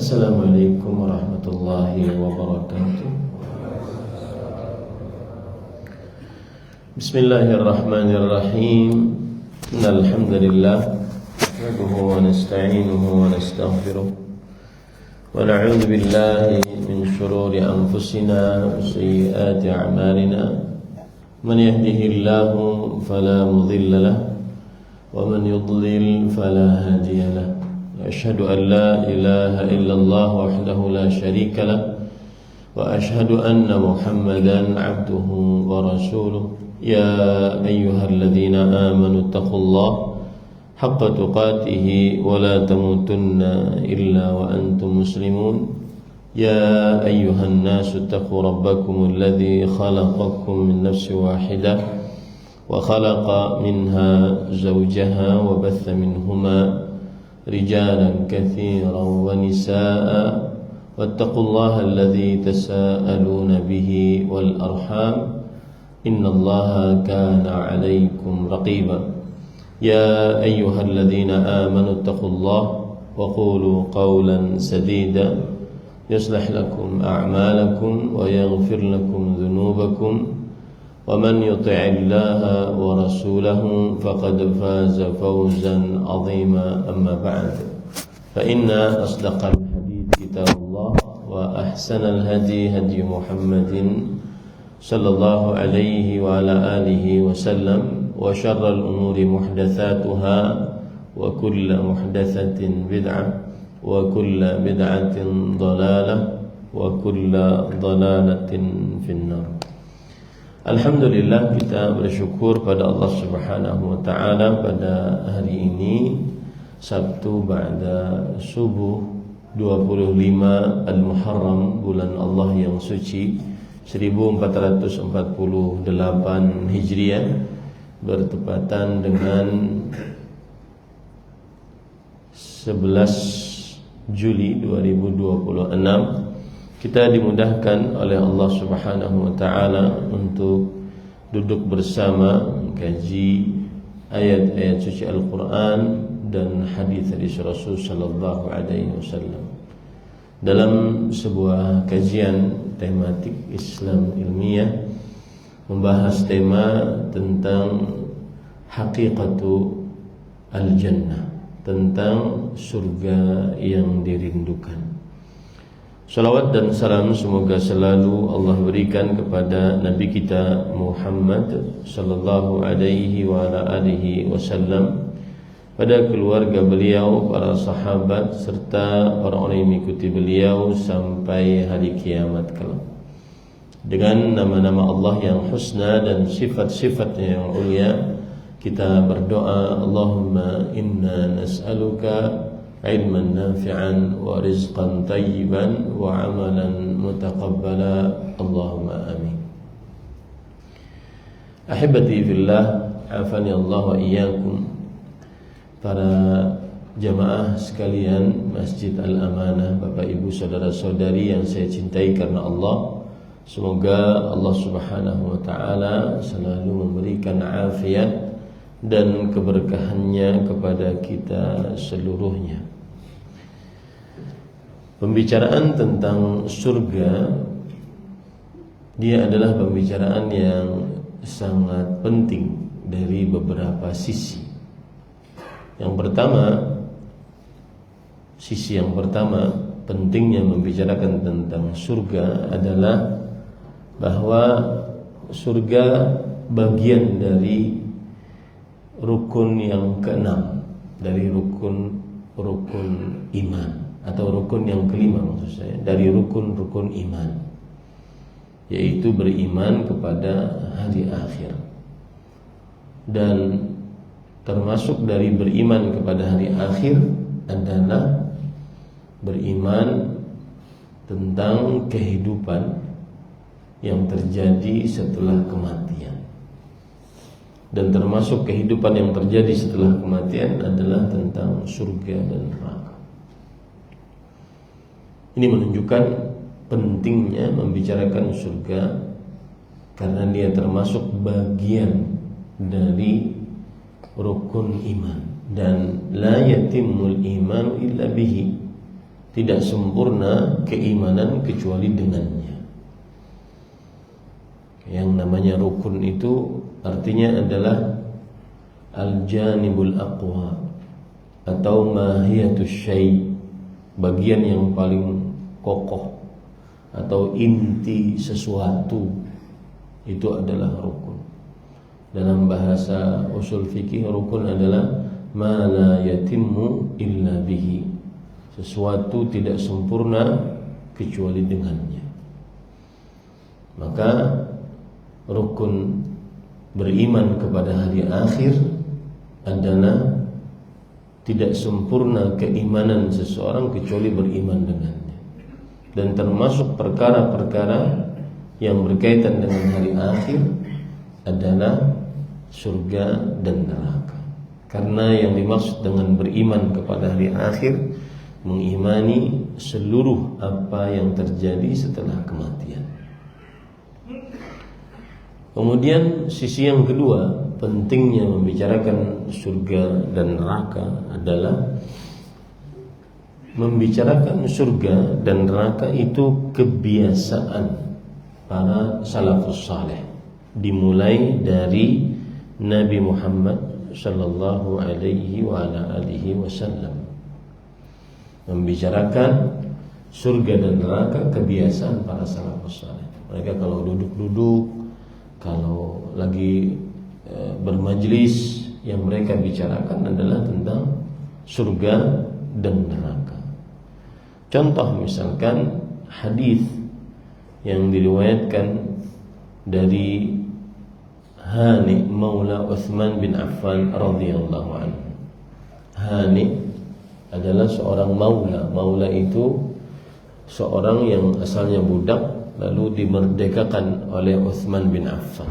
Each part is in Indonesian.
Assalamualaikum warahmatullahi wabarakatuh. Bismillahirrahmanirrahim. Innal hamdalillah nahmaduhu wa nasta'inuhu wa nastaghfiruh wa na'udzu billahi min shururi anfusina wa sayyiati a'malina. Man yahdihillahu fala mudilla lahu wa man yudlil fala hadiya lahu. Asyhadu an la ilaha illallah wahdahu la syarika lah wa asyhadu anna Muhammadan abduhu wa rasuluh. Ya ayyuhalladzina amanu taqullaha haqqa tuqatih wa la tamutunna illa wa antum muslimun. Ya ayyuhan nasu taqu rabbakumul ladzi khalaqakum min nafsin wahidah wa khalaqa minha zawjaha wa batha minhuma رجالا كثيرا ونساء واتقوا الله الذي تساءلون به والأرحام إن الله كان عليكم رقيبا. يا أيها الذين آمنوا اتقوا الله وقولوا قولا سديدا يصلح لكم أعمالكم ويغفر لكم ذنوبكم ومن يطع الله ورسوله فقد فاز فوزا عظيما. أما بعد فإن أصدق الحديث كتاب الله وأحسن الهدي هدي محمد صلى الله عليه وعلى آله وسلم وشر الأمور محدثاتها وكل محدثة بدعة وكل بدعة ضلالة وكل ضلالة في النار. Alhamdulillah, kita bersyukur pada Allah Subhanahu wa taala pada hari ini Sabtu ba'da subuh 25 Al-Muharram, bulan Allah yang suci 1448 Hijriah, bertepatan dengan 11 Juli 2026. Kita dimudahkan oleh Allah Subhanahu wa taala untuk duduk bersama mengkaji ayat-ayat suci Al-Qur'an dan hadis-hadis Rasul sallallahu alaihi wasallam dalam sebuah kajian tematik Islam ilmiah, membahas tema tentang haqiqatu al-jannah, tentang surga yang dirindukan. Salawat dan salam semoga selalu Allah berikan kepada Nabi kita Muhammad sallallahu alaihi wa ala alihi wasallam, pada keluarga beliau, para sahabat serta orang-orang yang mengikuti beliau sampai hari kiamat kelak. Dengan nama-nama Allah yang husna dan sifat-sifatnya yang mulia, kita berdoa, Allahumma inna nas'aluka ilman nafi'an wa rizqan tayyiban wa amalan mutaqabbala. Allahumma amin. Ahibati fillah, afani Allah wa iyyakum. Para jamaah sekalian Masjid Al-Amanah, Bapak Ibu saudara-saudari yang saya cintai karena Allah, semoga Allah Subhanahu wa taala selalu memberikan afiat dan keberkahannya kepada kita seluruhnya. Pembicaraan tentang surga, dia adalah pembicaraan yang sangat penting dari beberapa sisi. Sisi yang pertama pentingnya membicarakan tentang surga adalah bahwa surga bagian dari rukun yang keenam dari rukun iman, atau rukun yang kelima maksud saya, dari rukun iman, yaitu beriman kepada hari akhir. Dan termasuk dari beriman kepada hari akhir adalah beriman tentang kehidupan yang terjadi setelah kematian. Dan termasuk kehidupan yang terjadi setelah kematian adalah tentang surga dan neraka. Ini menunjukkan pentingnya membicarakan surga, karena dia termasuk bagian dari rukun iman, dan la yatimul iman illa bihi, tidak sempurna keimanan kecuali dengannya. Yang namanya rukun itu artinya adalah al-janibul aqwa atau mahiyatus syai', bagian yang paling kokoh atau inti sesuatu, itu adalah rukun. Dalam bahasa usul fikih, rukun adalah ma la yatimmu illa bihi, sesuatu tidak sempurna kecuali dengannya. Maka rukun beriman kepada hari akhir adalah tidak sempurna keimanan seseorang kecuali beriman dengannya. Dan termasuk perkara-perkara yang berkaitan dengan hari akhir adalah surga dan neraka. Karena yang dimaksud dengan beriman kepada hari akhir, mengimani seluruh apa yang terjadi setelah kematian. Kemudian sisi yang kedua, pentingnya membicarakan surga dan neraka adalah membicarakan surga dan neraka itu kebiasaan para salafus saleh, dimulai dari Nabi Muhammad sallallahu alaihi wa ala alihi wasallam. Membicarakan surga dan neraka kebiasaan para salafus saleh. Mereka kalau duduk-duduk, kalau lagi bermajlis, yang mereka bicarakan adalah tentang surga dan neraka. Contoh misalkan hadis yang diriwayatkan dari Hani Maula Utsman bin Affan radhiyallahu anhu. Hani adalah seorang maula. Maula itu seorang yang asalnya budak lalu dimerdekakan oleh Utsman bin Affan.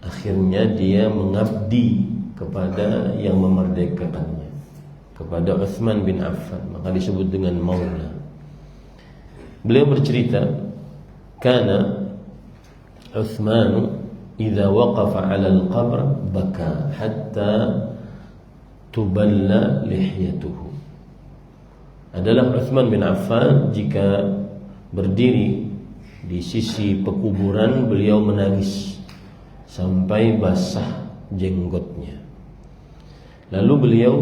Akhirnya dia mengabdi kepada yang memerdekakannya, kepada Utsman bin Affan, maka disebut dengan maula. Beliau bercerita, kana Utsman idza waqafa 'ala al-qabr baka hatta tuballa lihyatuhu. Adalah Utsman bin Affan jika berdiri di sisi pekuburan beliau menangis sampai basah jenggotnya. Lalu beliau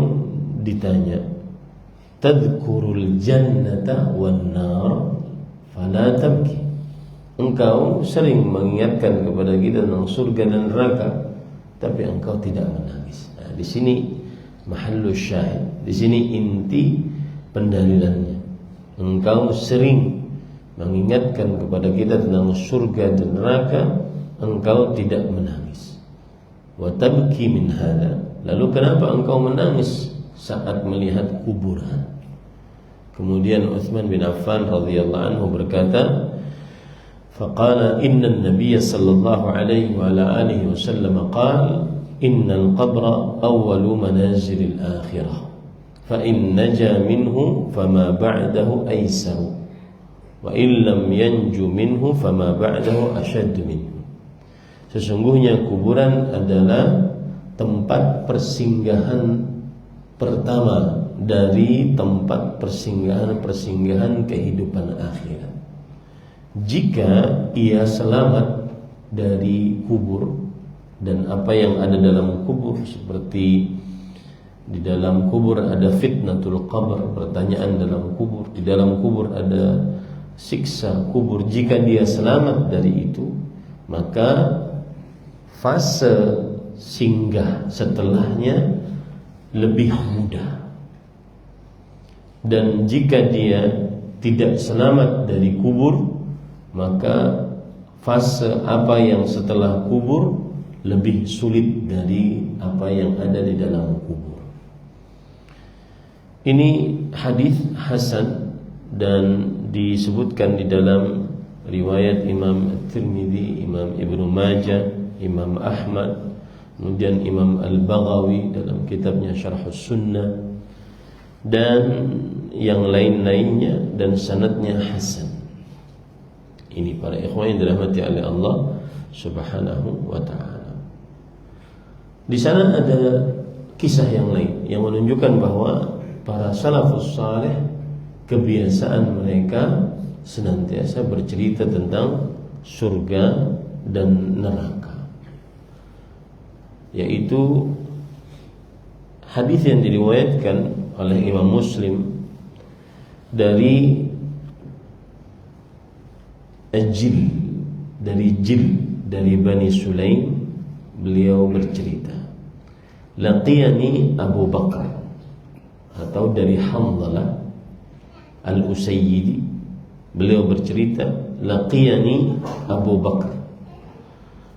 ditanya, tadhkurul jannata wan nar fala tabki. Engkau sering mengingatkan kepada kita tentang surga dan neraka, tapi engkau tidak menangis. Nah, di sini mahallus syahid, di sini inti pendalilannya. Engkau sering mengingatkan kepada kita tentang surga dan neraka, engkau tidak menangis. Wa tabki min hada. Lalu kenapa engkau menangis saat melihat kuburan? Kemudian Utsman bin Affan radhiyallahu anhu berkata, faqala inna an-nabiy sallallahu alaihi wa ala alihi wasallam qala innal qabra awwalu manazil al-akhirah fa in naja minhu fama ba'dahu aysaru wa in lam yanju minhu fama ba'dahu ashad minhu. Sesungguhnya kuburan adalah tempat persinggahan pertama dari tempat persinggahan kehidupan akhirat. Jika ia selamat dari kubur dan apa yang ada dalam kubur, seperti di dalam kubur ada fitnatul qabr, pertanyaan dalam kubur, di dalam kubur ada siksa kubur, jika dia selamat dari itu, maka fase singgah setelahnya lebih mudah. Dan jika dia tidak selamat dari kubur, maka fase apa yang setelah kubur lebih sulit dari apa yang ada di dalam kubur. Ini hadis hasan dan disebutkan di dalam riwayat Imam At-Tirmidzi, Imam Ibnu Majah, Imam Ahmad, kemudian Imam Al-Baghawi dalam kitabnya Syarhus Sunnah, dan yang lain-lainnya, dan sanadnya hasan. Ini para ikhwan yang dirahmati oleh Allah Subhanahu wa ta'ala. Di sana ada kisah yang lain yang menunjukkan bahwa para salafus saleh kebiasaan mereka senantiasa bercerita tentang surga dan neraka, yaitu hadis yang diriwayatkan oleh Imam Muslim dari Jil dari Bani Sulaim. Beliau bercerita, laqiyani Abu Bakar, atau dari Hamzalah Al-Usayyidi. Beliau bercerita, laqiyani Abu Bakar.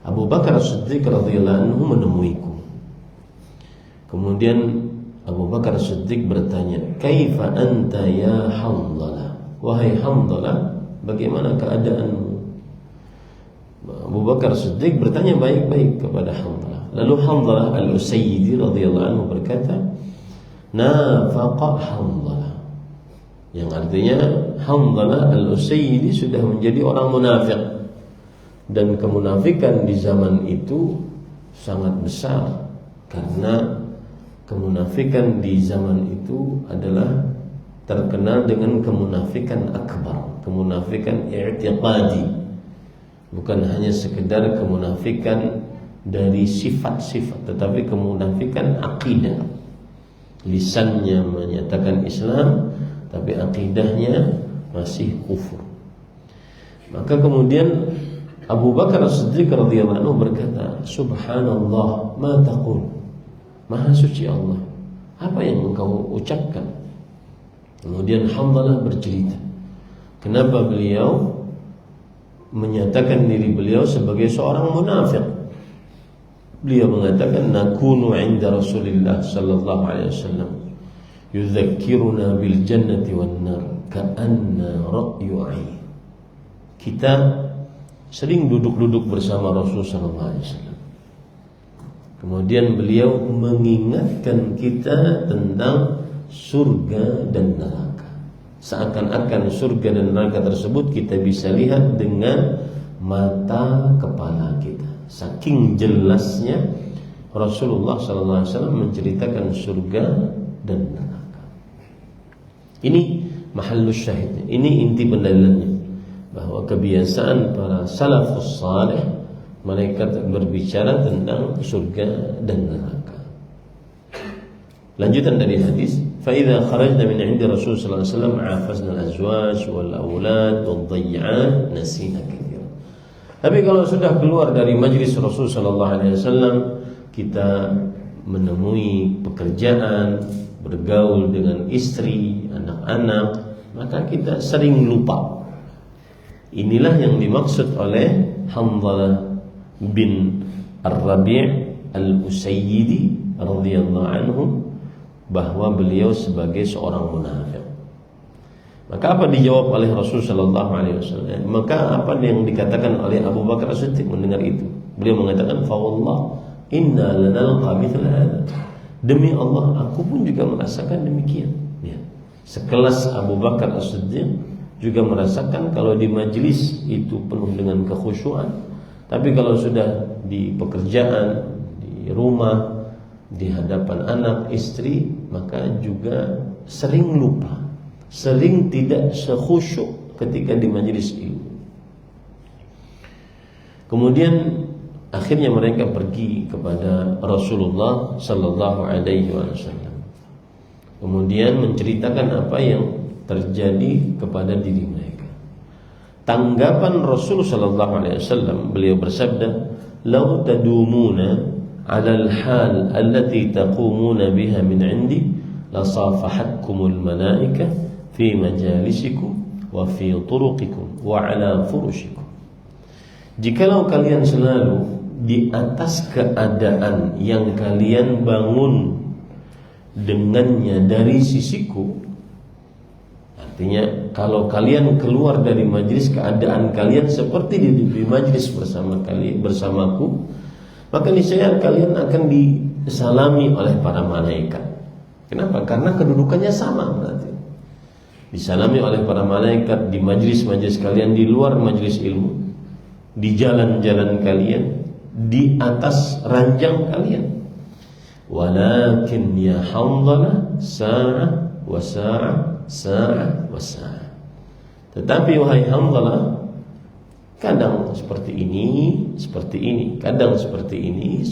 Abu Bakar As-Siddiq radhiyallahu anhu menemuiku. Kemudian Abu Bakar As-Siddiq bertanya, kaifa anta ya Hamzalah? Wahai Hamzalah, bagaimana keadaanmu? Abu Bakar As-Siddiq bertanya baik-baik kepada Hamzalah. Lalu Hamzalah Al-Usayyidi radhiyallahu anhu berkata, nafaqa Hamzalah, yang artinya Hamzalah Al-Usayyidi sudah menjadi orang munafik. Dan kemunafikan di zaman itu sangat besar, karena kemunafikan di zaman itu adalah terkenal dengan kemunafikan akbar, kemunafikan i'tiqadi, bukan hanya sekedar kemunafikan dari sifat-sifat, tetapi kemunafikan akidah. Lisannya menyatakan Islam, tapi akidahnya masih kufur. Maka kemudian Abu Bakar As-Siddiq radhiyallahu anhu berkata, subhanallah, ma taqul? Maha suci Allah, apa yang engkau ucapkan? Kemudian Hamzalah bercerita kenapa beliau menyatakan diri beliau sebagai seorang munafik. Beliau mengatakan, nakunu 'inda Rasulillah sallallahu alaihi wasallam yudzakkiruna bil jannati wan nar ka'anna ra'yu 'ain. Kita sering duduk-duduk bersama Rasul sallallahu alaihi wasallam. Kemudian beliau mengingatkan kita tentang surga dan neraka. Seakan-akan surga dan neraka tersebut kita bisa lihat dengan mata kepala kita. Saking jelasnya Rasulullah sallallahu alaihi wasallam menceritakan surga dan neraka. Ini mahallus syahid. Ini inti pendalilannya, bahwa kebiasaan para salafus saleh, mereka berbicara tentang surga dan neraka. Lanjutan dari hadis, fa idza kharajna min 'indi Rasul sallallahu alaihi wasallam 'afazna al-azwaj wal aulad wad-dhay'an nasina katsira. Tapi kalau sudah keluar dari majlis Rasul sallallahu alaihi wasallam, kita menemui pekerjaan, bergaul dengan istri, anak-anak, maka kita sering lupa. Inilah yang dimaksud oleh Hamzalah bin Ar-Rabi' Al-Usayyidi radhiyallahu anhu, bahwa beliau sebagai seorang munafik. Maka apa dijawab oleh Rasul sallallahu alaihi wasallam? Maka apa yang dikatakan oleh Abu Bakar As-Siddiq mendengar itu? Beliau mengatakan, fa wallah inna lanalqa mithla hadha. Demi Allah, aku pun juga merasakan demikian. Ya. Sekelas Abu Bakar As-Siddiq juga merasakan kalau di majlis itu penuh dengan kekhusyuan, tapi kalau sudah di pekerjaan, di rumah, di hadapan anak, istri, maka juga sering lupa, sering tidak sekhusyuk ketika di majlis ilmu. Kemudian akhirnya mereka pergi kepada Rasulullah sallallahu alaihi wasallam. Kemudian menceritakan apa yang terjadi kepada diri mereka. Tanggapan Rasul sallallahu alaihi wasallam, beliau bersabda, "Lau tadumuna 'ala al-hal allati taqumuna biha min 'indi la safahatkumul malaikah fi majalisikum wa fi turuqikum wa 'ala furushikum." Jikalau kalian selalu di atas keadaan yang kalian bangun dengannya dari sisiku, artinya kalau kalian keluar dari majlis keadaan kalian seperti di majlis bersamaku, maka niscaya kalian akan disalami oleh para malaikat. Kenapa? Karena kedudukannya sama berarti. Disalami oleh para malaikat di majlis-majlis kalian, di luar majlis ilmu, di jalan-jalan kalian, di atas ranjang kalian. Walakin ya Hamzalah sa'ah wa sa'ah sa'ah wa sa'ah. Tetapi wahai Hanzalah, kadang seperti ini, kadang seperti ini.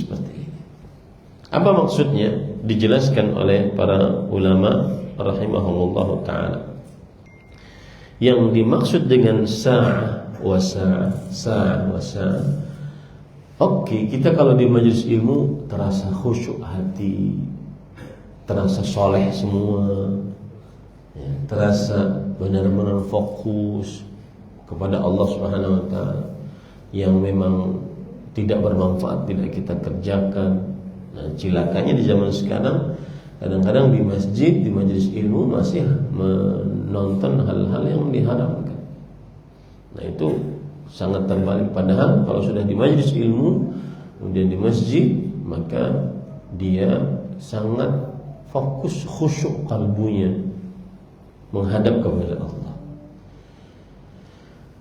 Apa maksudnya? Dijelaskan oleh para ulama rahimahumullah ta'ala. Yang dimaksud dengan sa'ah wa sa'ah, oke, kita kalau di majelis ilmu terasa khusyuk hati, terasa soleh semua, ya, terasa benar-benar fokus kepada Allah Subhanahu wa ta'ala. Yang memang tidak bermanfaat tidak kita kerjakan. Nah, cilakanya di zaman sekarang, kadang-kadang di masjid, di majelis ilmu masih menonton hal-hal yang diharamkan. Nah, itu sangat terbalik. Padahal kalau sudah di majelis ilmu, kemudian di masjid, maka dia sangat fokus, khusyuk kalbunya menghadap kepada Allah.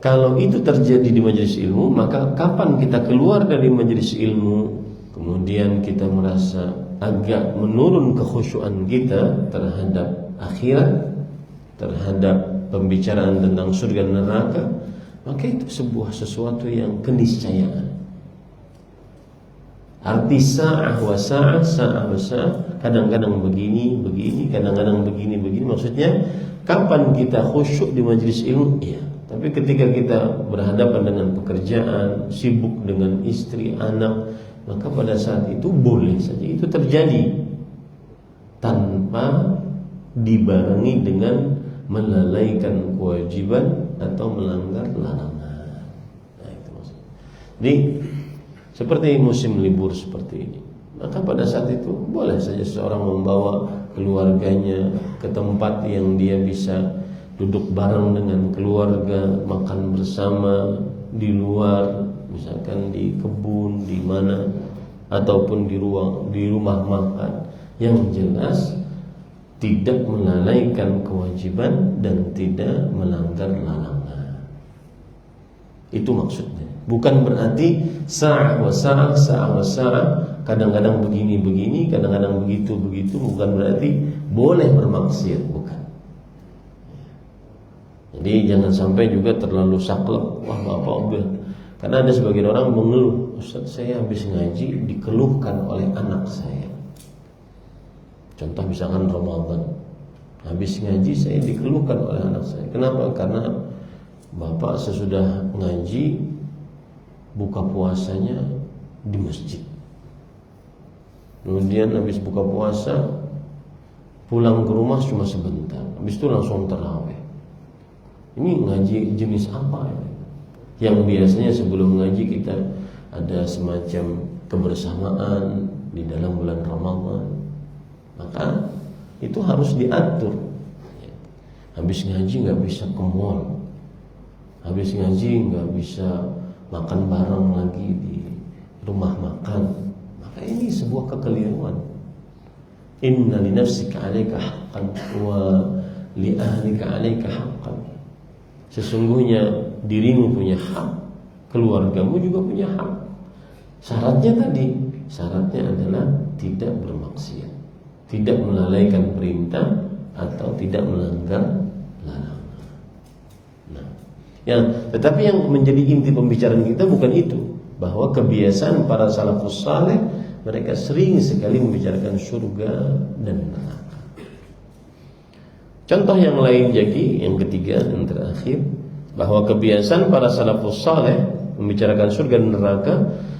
Kalau itu terjadi di majelis ilmu, maka kapan kita keluar dari majelis ilmu, kemudian kita merasa agak menurun kekhusyuan kita terhadap akhirat, terhadap pembicaraan tentang surga dan neraka, maka itu sesuatu yang keniscayaan. Arti sa'ah wa sa'ah, kadang-kadang begini, kadang-kadang begini. Maksudnya, kapan kita khusyuk di majelis ilmu? Iya. Tapi ketika kita berhadapan dengan pekerjaan, sibuk dengan istri, anak, maka pada saat itu boleh saja itu terjadi tanpa dibarengi dengan melalaikan kewajiban atau melanggar larangan. Nah, itu maksudnya. Jadi seperti musim libur seperti ini, maka pada saat itu boleh saja seorang membawa keluarganya ke tempat yang dia bisa duduk bareng dengan keluarga, makan bersama di luar, misalkan di kebun, di mana, ataupun di rumah makan. Yang jelas tidak melalaikan kewajiban dan tidak melanggar larangan. Itu maksudnya. Bukan berarti sa'ah wa sa'ah, kadang-kadang begini, kadang-kadang begitu. Bukan berarti boleh bermaksiat, bukan. Jadi jangan sampai juga terlalu saklek. Wah, Bapak, karena ada sebagian orang mengeluh, Ustaz, saya habis ngaji dikeluhkan oleh anak saya. Contoh misalkan Ramadan, habis ngaji saya dikeluhkan oleh anak saya. Kenapa? Karena Bapak sesudah ngaji buka puasanya di masjid. Kemudian habis buka puasa pulang ke rumah cuma sebentar, habis itu langsung tarawih. Ini ngaji jenis apa ya? Yang biasanya sebelum ngaji kita ada semacam kebersamaan di dalam bulan Ramadan, maka itu harus diatur. Habis ngaji nggak bisa ke mall, habis ngaji nggak bisa makan bareng lagi di rumah makan. Maka ini sebuah kekeliruan. Inna li nafsika 'alaika haqqan wa li ahlika 'alaika haqqan. Sesungguhnya dirimu punya hak, keluargamu juga punya hak. Syaratnya adalah tidak bermaksiat, tidak melalaikan perintah atau tidak melanggar larangan. Nah, tetapi yang menjadi inti pembicaraan kita bukan itu, bahwa kebiasaan para salafus saleh, mereka sering sekali membicarakan surga dan neraka. Contoh yang lain jadi yang ketiga dan terakhir, bahwa kebiasaan para salafus saleh membicarakan surga dan neraka,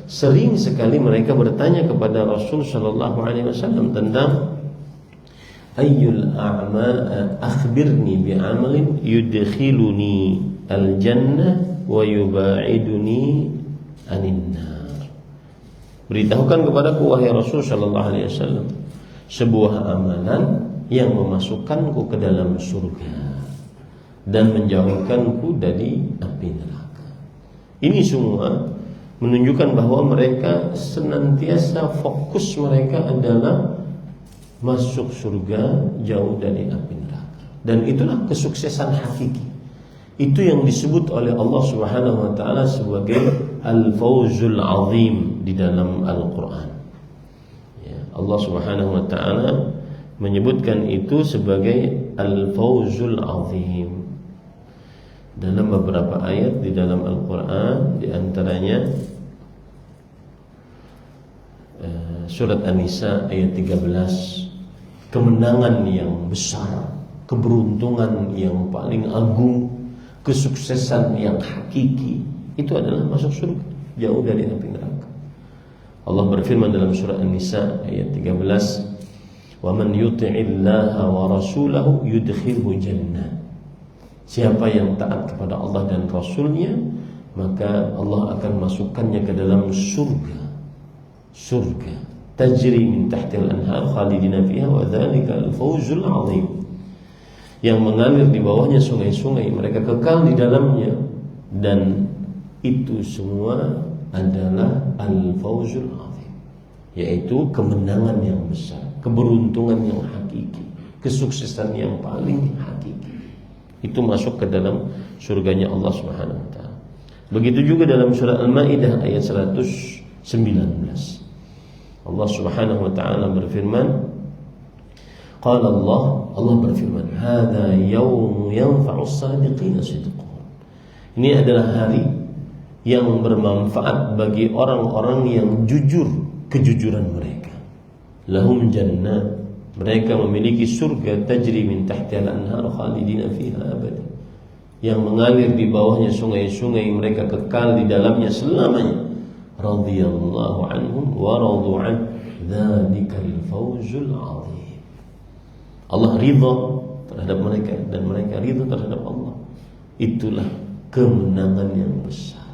sering sekali mereka bertanya kepada Rasul sallallahu alaihi wasallam tentang ayyul a'mal akhbirni bi'amalin yudkhiluni al-jannah wa yuba'iduni anin nar. Beritahukan kepadaku wahai Rasul sallallahu alaihi wasallam sebuah amalan yang memasukkanku ke dalam surga dan menjauhkanku dari api neraka. Ini semua menunjukkan bahwa mereka senantiasa fokus mereka adalah masuk surga, jauh dari api neraka. Dan itulah kesuksesan hakiki. Itu yang disebut oleh Allah Subhanahu wa taala sebagai al-fawzul azim di dalam Al-Qur'an. Ya, Allah Subhanahu wa taala menyebutkan itu sebagai al-fawzul azim. Dalam beberapa ayat di dalam Al-Quran, di antaranya surat An-Nisa ayat 13, kemenangan yang besar, keberuntungan yang paling agung, kesuksesan yang hakiki, itu adalah masuk surga, jauh dari api neraka. Allah berfirman dalam surah An-Nisa ayat 13, "Wa man yuti'illaha wa rasulahu yudkhilhu jannah." Siapa yang taat kepada Allah dan Rasulnya, maka Allah akan masukkannya ke dalam surga. Surga tajri min tahtil anhar khalidina fiha wa dzalikal fawzul azim. Yang mengalir di bawahnya sungai-sungai, mereka kekal di dalamnya, dan itu semua adalah al-fawzul azim, yaitu kemenangan yang besar, keberuntungan yang hakiki, kesuksesan yang paling hakiki. Itu masuk ke dalam surganya Allah Subhanahu wa taala. Begitu juga dalam surah Al-Maidah ayat 119. Allah Subhanahu wa taala berfirman, qala Allah berfirman, "Hadza yaumu yanfa'u as-sadiqina sidquhum." Ini adalah hari yang bermanfaat bagi orang-orang yang jujur kejujuran mereka. Lahum jannat, mereka memiliki surga tajri min tahtiha al-anhar khalidina fiha abada, yang mengalir di bawahnya sungai-sungai, mereka kekal di dalamnya selamanya. Radhiyallahu anhum wa radu an, dzalikal fawzul azim. Allah ridha terhadap mereka dan mereka ridha terhadap Allah. Itulah kemenangan yang besar.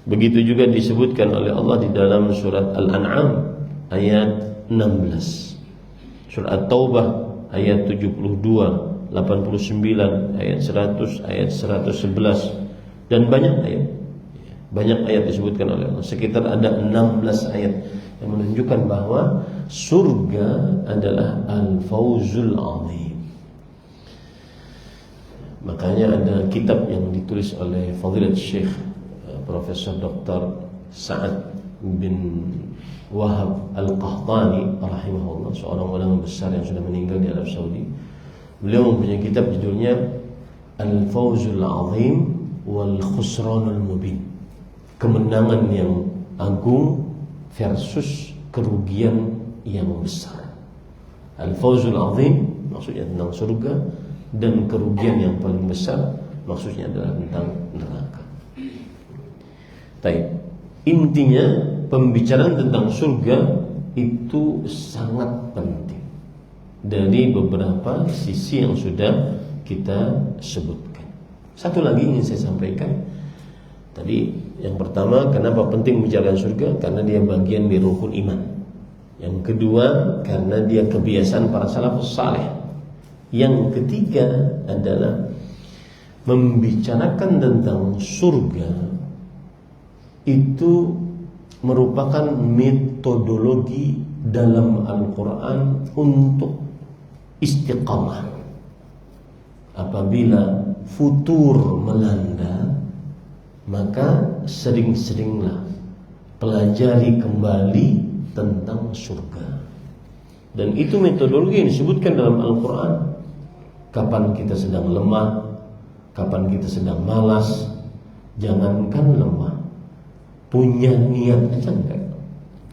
Begitu juga disebutkan oleh Allah di dalam surat Al-An'am ayat 16. Surah At-Taubah ayat 72, 89, ayat 100, ayat 111, dan banyak ayat. Banyak ayat disebutkan oleh Allah. Sekitar ada 16 ayat yang menunjukkan bahwa surga adalah al-fawzul azim. Makanya ada kitab yang ditulis oleh Fadilat Syekh Profesor Dr. Sa'ad bin Wahab Al-Qahtani rahimahullah, seorang ulama besar yang sudah meninggal di Arab Saudi. Beliau mempunyai kitab judulnya Al-Fawzul Azim wal Khusranul Mubin, kemenangan yang agung versus kerugian yang besar. Al-Fawzul Azim maksudnya tentang surga, dan kerugian yang paling besar maksudnya adalah tentang neraka. Baik, intinya pembicaraan tentang surga itu sangat penting dari beberapa sisi yang sudah kita sebutkan. Satu lagi ingin saya sampaikan. Tadi yang pertama, kenapa penting membicarakan surga? Karena dia bagian dari rukun iman. Yang kedua, karena dia kebiasaan para salafus saleh. Yang ketiga adalah membicarakan tentang surga itu merupakan metodologi dalam Al-Quran untuk istiqamah. Apabila futur melanda, maka sering-seringlah pelajari kembali tentang surga. Dan itu metodologi yang disebutkan dalam Al-Quran. Kapan kita sedang lemah, kapan kita sedang malas, jangankan lemah, punya niat aja enggak.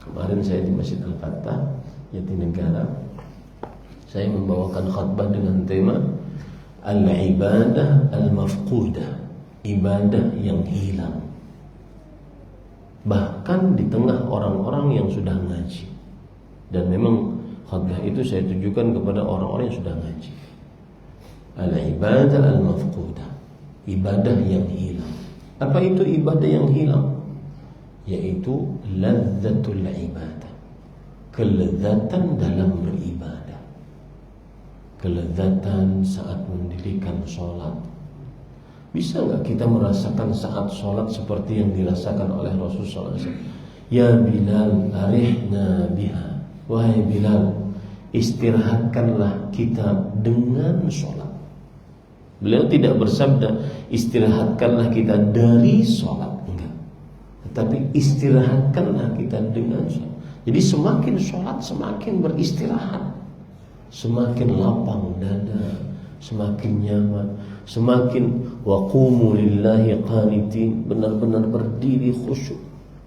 Kemarin saya di Masjid Al-Fatah Jatinegara, saya membawakan khutbah dengan tema Al-Ibadah Al-Mafqudah, ibadah yang hilang. Bahkan di tengah orang-orang yang sudah ngaji. Dan memang khutbah itu saya tujukan kepada orang-orang yang sudah ngaji. Al-Ibadah Al-Mafqudah, ibadah yang hilang. Apa itu ibadah yang hilang? Yaitu ladzatul ibadah, kelezatan dalam beribadah, kelezatan saat mendirikan sholat. Bisa nggak kita merasakan saat sholat seperti yang dirasakan oleh Rasulullah SAW? Ya Bilal, arihna biha. Wahai Bilal, istirahatkanlah kita dengan sholat. Beliau tidak bersabda istirahatkanlah kita dari sholat, enggak. Tetapi istirahatkanlah kita dengan sholat. Jadi semakin sholat semakin beristirahat. semakin lapang dada, semakin nyaman, semakin waqumu lillahi qanitin, benar-benar berdiri khusyuk.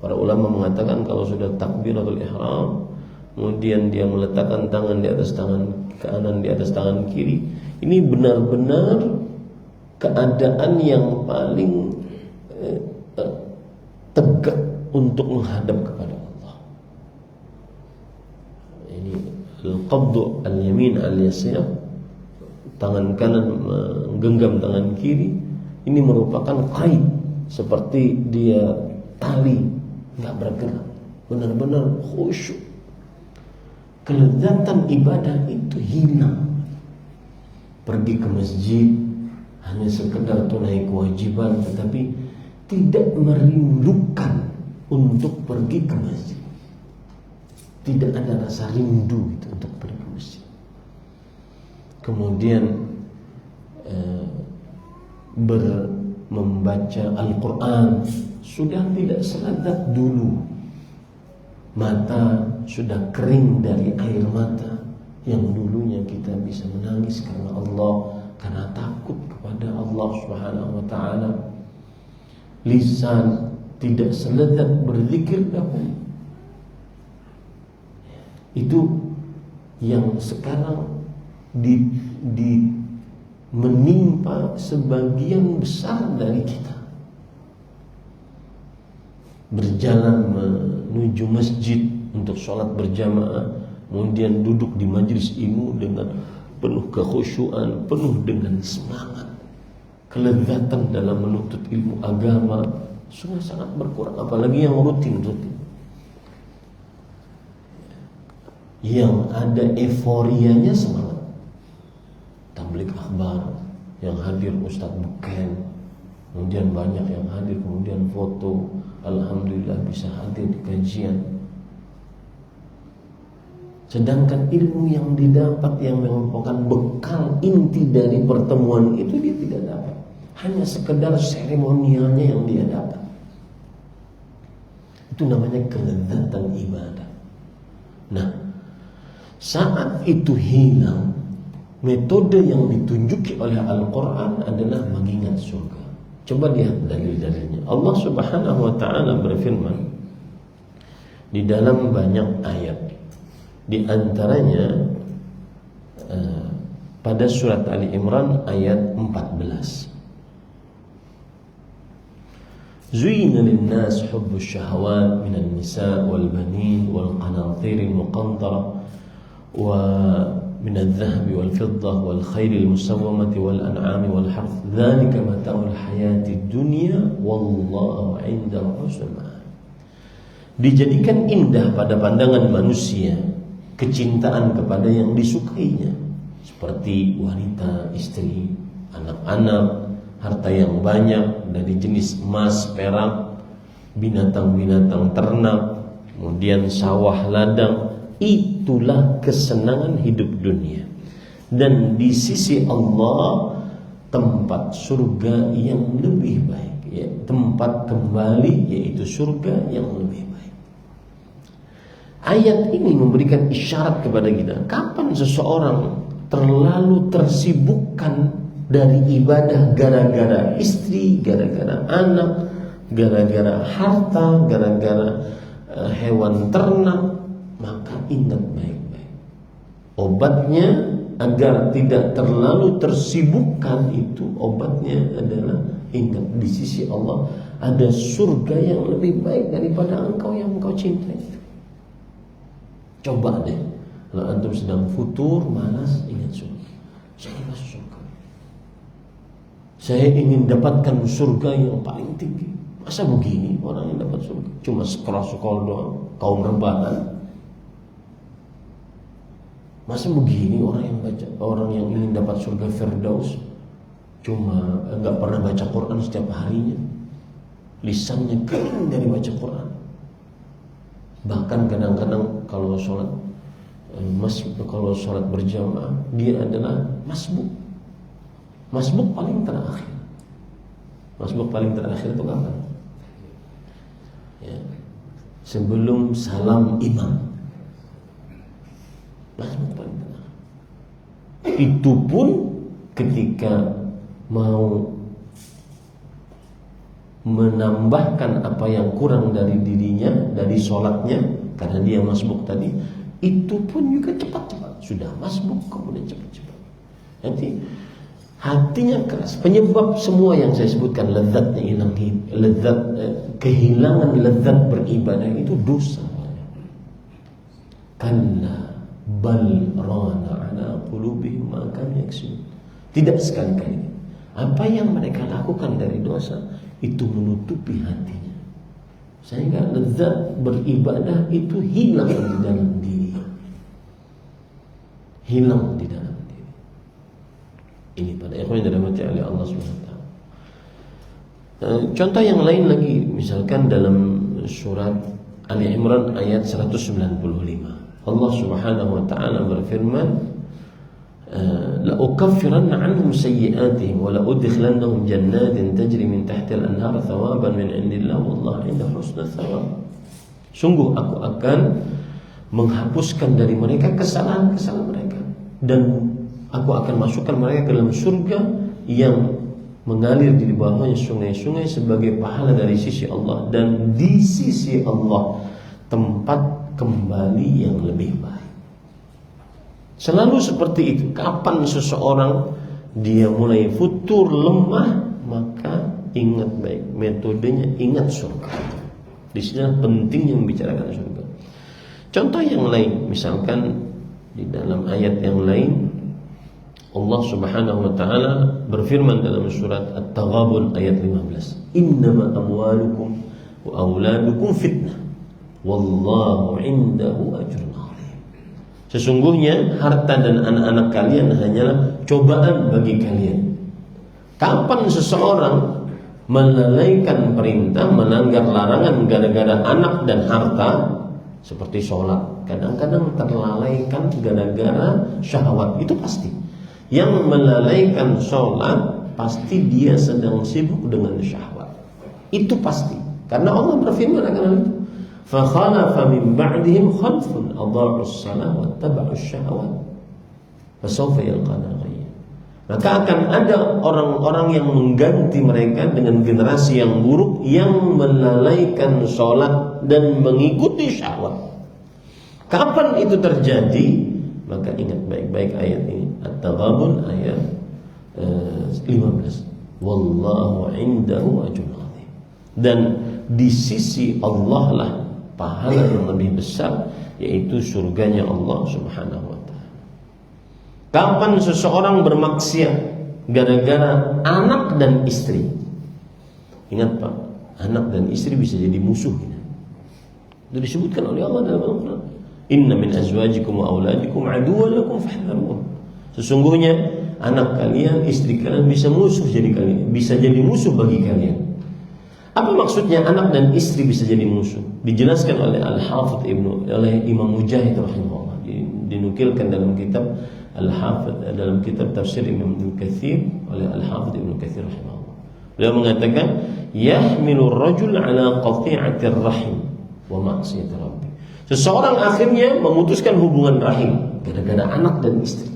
Para ulama mengatakan kalau sudah takbiratul ihram, kemudian dia meletakkan tangan di atas tangan kanan, di atas tangan kiri, ini benar-benar keadaan yang paling tegak untuk menghadap kepada Allah. Ini al-qabdu al-yamin al-yasir, tangan kanan menggenggam tangan kiri, ini merupakan qaid, seperti dia tali, nggak bergerak, benar-benar khusyuk. Kelezatan ibadah itu hilang. Pergi ke masjid hanya sekedar tunai kewajiban, tetapi tidak merindukan untuk pergi ke masjid. Tidak ada rasa rindu itu untuk pergi ke masjid. Kemudian membaca Al-Quran sudah tidak selazat dulu. Mata sudah kering dari air mata yang dulunya kita bisa menangis karena Allah, karena takut kepada Allah Subhanahu wa taala. Lisan tidak selezat berzikir dahulu. Itu yang sekarang menimpa sebagian besar dari kita. Berjalan menuju masjid untuk sholat berjamaah, kemudian duduk di majelis ilmu dengan penuh kekhusyuan, penuh dengan semangat. Kelezatan dalam menuntut ilmu agama sudah sangat berkurang, apalagi yang rutin. Yang ada euforianya semangat. Tabligh akhbar yang hadir Ustadz Beken, kemudian banyak yang hadir, kemudian foto, alhamdulillah bisa hadir di kajian. Sedangkan ilmu yang didapat, yang merupakan bekal inti dari pertemuan itu, dia tidak dapat. Hanya sekedar seremonialnya yang dia dapat. Itu namanya kelezatan ibadah. Nah, saat itu hilang, metode yang ditunjuki oleh Al-Quran adalah mengingat surga. Coba lihat dalil-dalilnya. Allah Subhanahu wa ta'ala berfirman di dalam banyak ayat. Di antaranya pada surat Ali Imran ayat 14. Zuyyina lin-nas hubbus syahawat minan nisa wal banin wal qanatir al-muqantara wa من الذهب والفضة والخيل المسومة والأنعام والحرث ذلك متاع الحياة الدنيا والله عنده حسن المآب. Dijadikan indah pada pandangan manusia kecintaan kepada yang disukainya, seperti wanita, istri, anak-anak, harta yang banyak dari jenis emas, perak, binatang-binatang ternak, kemudian sawah ladang. Itulah kesenangan hidup dunia. Dan di sisi Allah tempat surga yang lebih baik, ya, tempat kembali yaitu surga yang lebih baik. Ayat ini memberikan isyarat kepada kita, kapan seseorang terlalu tersibukkan dari ibadah gara-gara istri, gara-gara anak, gara-gara harta, gara-gara hewan ternak, maka ingat baik-baik. Obatnya agar tidak terlalu tersibukkan itu, obatnya adalah ingat di sisi Allah ada surga yang lebih baik daripada engkau yang engkau cintai. Coba deh, kalau antum sedang futur, malas, ingat surga. Saya ingin masuk surga. Saya ingin dapatkan surga yang paling tinggi. Masa begini orang yang dapat surga? Cuma sekolah-sekolah doang, kaum rebahan. Masa begini orang yang ingin dapat surga Firdaus cuma enggak pernah baca Quran setiap harinya, lisannya kering dari baca Quran. Bahkan kadang-kadang kalau sholat berjamaah dia adalah masbuk. Masbuk paling terakhir. Masbuk paling terakhir itu kapan? Ya, sebelum salam imam. Masbuk paling terakhir. Itu pun ketika mau menambahkan apa yang kurang dari dirinya, dari sholatnya, karena dia masbuk tadi, itu pun juga cepat-cepat. Sudah masbuk kemudian cepat-cepat. Nanti hatinya keras. Penyebab semua yang saya sebutkan, lezatnya hilang, kehilangan lezat beribadah itu dosa. Kalla bal rana ala qulubihim ma kanu yaksibun. Tidak sekali-kali apa yang mereka lakukan dari dosa itu menutupi hatinya, sehingga lezat beribadah itu hilang di dalam diri. Hilang di dalam diri. Ini pada ikhwan yang dirahmati oleh Allah SWT. Contoh yang lain lagi, misalkan dalam surat Ali Imran ayat 195, Allah Subhanahu wa taala berfirman, la ukaffiranna anhum sayyi'atihim wa la udkhilannahum jannatin tajri min tahtiha al-anhar thawaban min indillah wallahu 'inda husnul thawab. Sungguh aku akan menghapuskan dari mereka kesalahan-kesalahan mereka, dan aku akan masukkan mereka ke dalam surga yang mengalir di bawahnya sungai-sungai sebagai pahala dari sisi Allah, dan di sisi Allah tempat kembali yang lebih baik. Selalu seperti itu. Kapan seseorang dia mulai futur, lemah, maka ingat baik metodenya, ingat surga. Di sini pentingnya membicarakan surga. Contoh yang lain, misalkan di dalam ayat yang lain Allah Subhanahu wa taala berfirman dalam surat At-Taghabun ayat 15, innama amwalukum wa auladukum fitnah wallahu 'indahu ajrun 'azim. Sesungguhnya harta dan anak-anak kalian hanyalah cobaan bagi kalian. Kapan seseorang melalaikan perintah, melanggar larangan gara-gara anak dan harta, seperti sholat, kadang-kadang terlalaikan gara-gara syahwat, itu pasti. Yang melalaikan sholat pasti dia sedang sibuk dengan syahwat, itu pasti. Karena Allah berfirman akan hal itu, فَخَلَفَ مِنْ بَعْدِهِمْ خَلْفٌ أَضَاعُوا الصَّلَاةَ وَاتَّبَعُوا الشَّهَوَاتِ فَسَوْفَ يَلْقَوْنَ غَيًّا. Maka akan ada orang-orang yang mengganti mereka dengan generasi yang buruk, yang melalaikan sholat dan mengikuti syahwat. Kapan itu terjadi? Maka ingat baik-baik ayat ini, At-Taghabun ayat 15. Wallahu 'indahu ajrun 'azim. Dan di sisi Allah lah pahala yang lebih besar, yaitu surganya Allah Subhanahu wa taala. Kapan seseorang bermaksiat gara-gara anak dan istri? Ingat Pak, anak dan istri bisa jadi musuh. Itu disebutkan oleh Allah dalam Al-Quran. Inna min azwajikum wa auladikum aduwwan lakum fahdharuhum. Sesungguhnya anak kalian, istri kalian bisa jadi musuh bagi kalian. Apa maksudnya anak dan istri bisa jadi musuh? Dijelaskan oleh Al-Hafidh oleh Imam Mujahid rahimahullah. Dinukilkan dalam kitab Al-Hafidh, dalam kitab tafsir Imam Ibnu Katsir oleh Al-Hafidh Ibnu Katsir rahimahullah. Beliau mengatakan, yahmilu ar-rajul ala qati'atir rahim wa ma'siyati rabbih. Seseorang akhirnya memutuskan hubungan rahim gara-gara anak dan istri.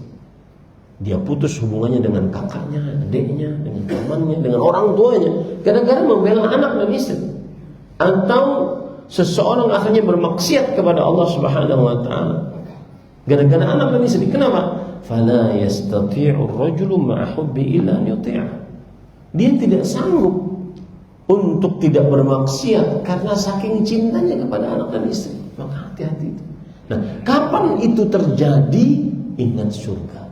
Dia putus hubungannya dengan kakaknya, adiknya, dengan temannya, dengan orang tuanya, gara-gara membela anak dan istri. Atau seseorang akhirnya bermaksiat kepada Allah Subhanahu wa taala gara-gara anak dan istri. Kenapa? Fala yastati'u ar-rajulu ma'a hubbi illa an yuti'a. Dia tidak sanggup untuk tidak bermaksiat karena saking cintanya kepada anak dan istri. Maka hati-hati itu. Nah, kapan itu terjadi? Ingat surga.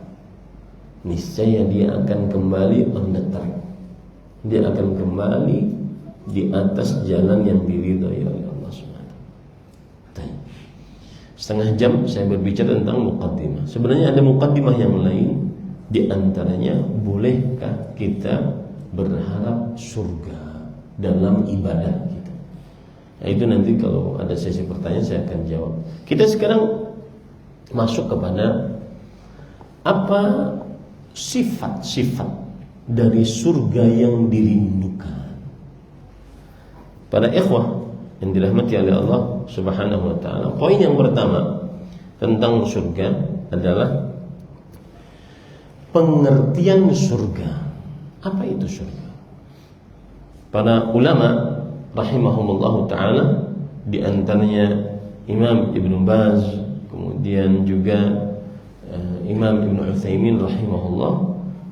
Niscaya dia akan kembali on the track. Dia akan kembali di atas jalan yang diridhai oleh Allah SWT. Setengah jam saya berbicara tentang muqaddimah. Sebenarnya ada muqaddimah yang lain. Di antaranya, bolehkah kita berharap surga dalam ibadah kita? Nah, itu nanti kalau ada sesi pertanyaan saya akan jawab. Kita sekarang masuk kepada apa sifat-sifat dari surga yang dirindukan. Para ikhwah yang dirahmati oleh Allah Subhanahu wa taala, poin yang pertama tentang surga adalah pengertian surga. Apa itu surga? Para ulama rahimahumullah ta'ala, di antaranya Imam Ibn Baz, kemudian juga Imam Ibn Utsaimin rahimahullah,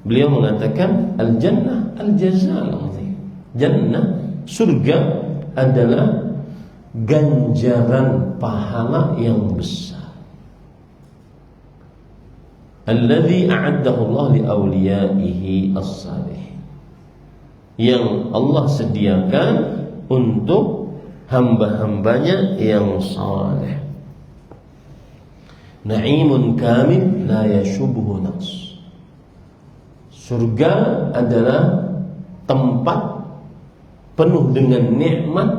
beliau mengatakan al-jannah al-jazaa al-'azim. Jannah, surga adalah ganjaran pahala yang besar. Alladzi a'addahu Allah li awliyaihi as-salihin. Yang Allah sediakan untuk hamba-hambanya yang saleh. Na'imun kamil la yashubuhu naqs. Surga adalah tempat penuh dengan nikmat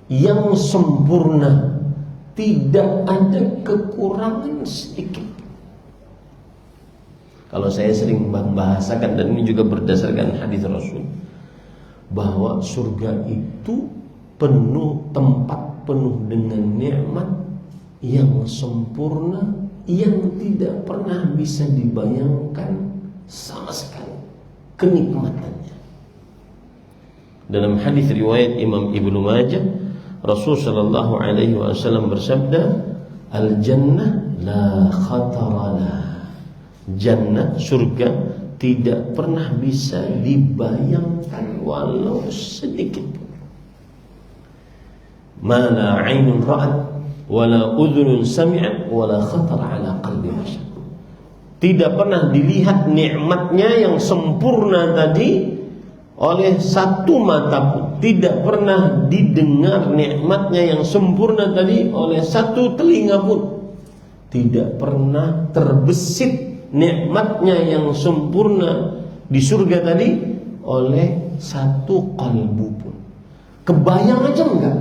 yang sempurna, tidak ada kekurangan sedikit. Kalau saya sering membahasakan, dan ini juga berdasarkan hadis Rasul, bahwa surga itu penuh, tempat penuh dengan nikmat yang sempurna, yang tidak pernah bisa dibayangkan sama sekali kenikmatannya. Dalam hadis riwayat Imam Ibnu Majah, Rasul sallallahu alaihi wasallam bersabda, "Al-jannah la khatara laha." Jannah, surga, tidak pernah bisa dibayangkan walau sedikit pun. Ma la 'ainun ra'at wa la udhunun sami'at wa la khatara 'ala qalbi bashar. Tidak pernah dilihat nikmatnya yang sempurna tadi oleh satu mata pun, tidak pernah didengar nikmatnya yang sempurna tadi oleh satu telinga pun, tidak pernah terbesit nikmatnya yang sempurna di surga tadi oleh satu kalbu pun. Kebayang aja enggak?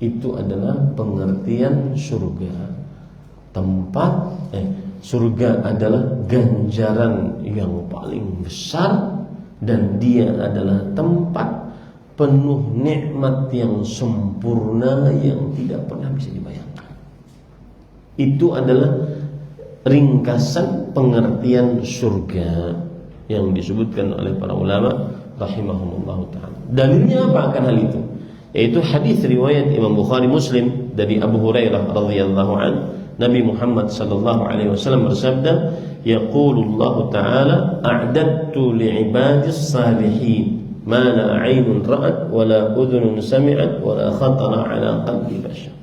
Itu adalah pengertian surga. Surga adalah ganjaran yang paling besar, dan dia adalah tempat penuh nikmat yang sempurna yang tidak pernah bisa dibayangkan. Itu adalah ringkasan pengertian surga yang disebutkan oleh para ulama rahimahumullah ta'ala. Dalilnya apa akan hal itu? Yaitu hadis riwayat Imam Bukhari Muslim dari Abu Hurairah radhiyallahu anhu, Nabi Muhammad sallallahu alaihi wasallam bersabda, yaqulullahu ta'ala, a'dadtu li'ibadis salihin ma la 'ainun ra'at wa la udhunun sami'at wa la khatara 'ala qalbi bashar.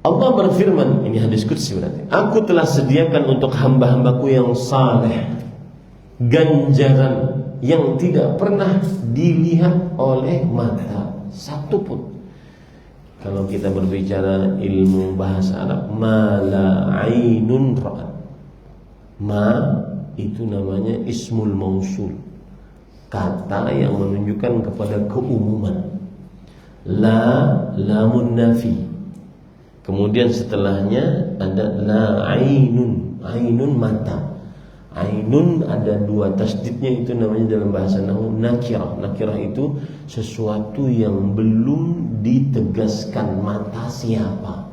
Allah berfirman, ini hadis qudsi berarti, aku telah sediakan untuk hamba-hambaku yang saleh ganjaran yang tidak pernah dilihat oleh mata satupun. Kalau kita berbicara ilmu bahasa Arab, ma la ainun ra'at. Ma itu namanya ismul mausul, kata yang menunjukkan kepada keumuman. La, lamun nafi. Kemudian setelahnya ada la ainun, ainun mata. Ainun ada dua tasdidnya, itu namanya dalam bahasa nahwu nakirah. Nakirah itu sesuatu yang belum ditegaskan mata siapa,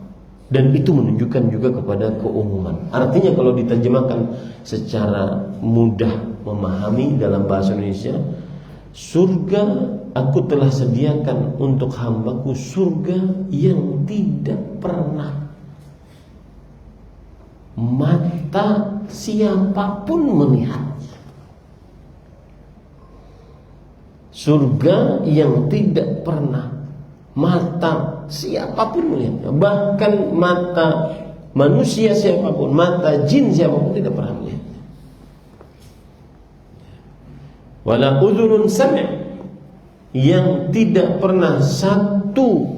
dan itu menunjukkan juga kepada keumuman. Artinya kalau diterjemahkan secara mudah memahami dalam bahasa Indonesia, surga, aku telah sediakan untuk hambaku surga yang tidak pernah mata siapapun melihatnya. Surga yang tidak pernah mata siapapun melihatnya. Bahkan mata manusia siapapun, mata jin siapapun tidak pernah melihatnya. Wala udhunun sami', yang tidak pernah satu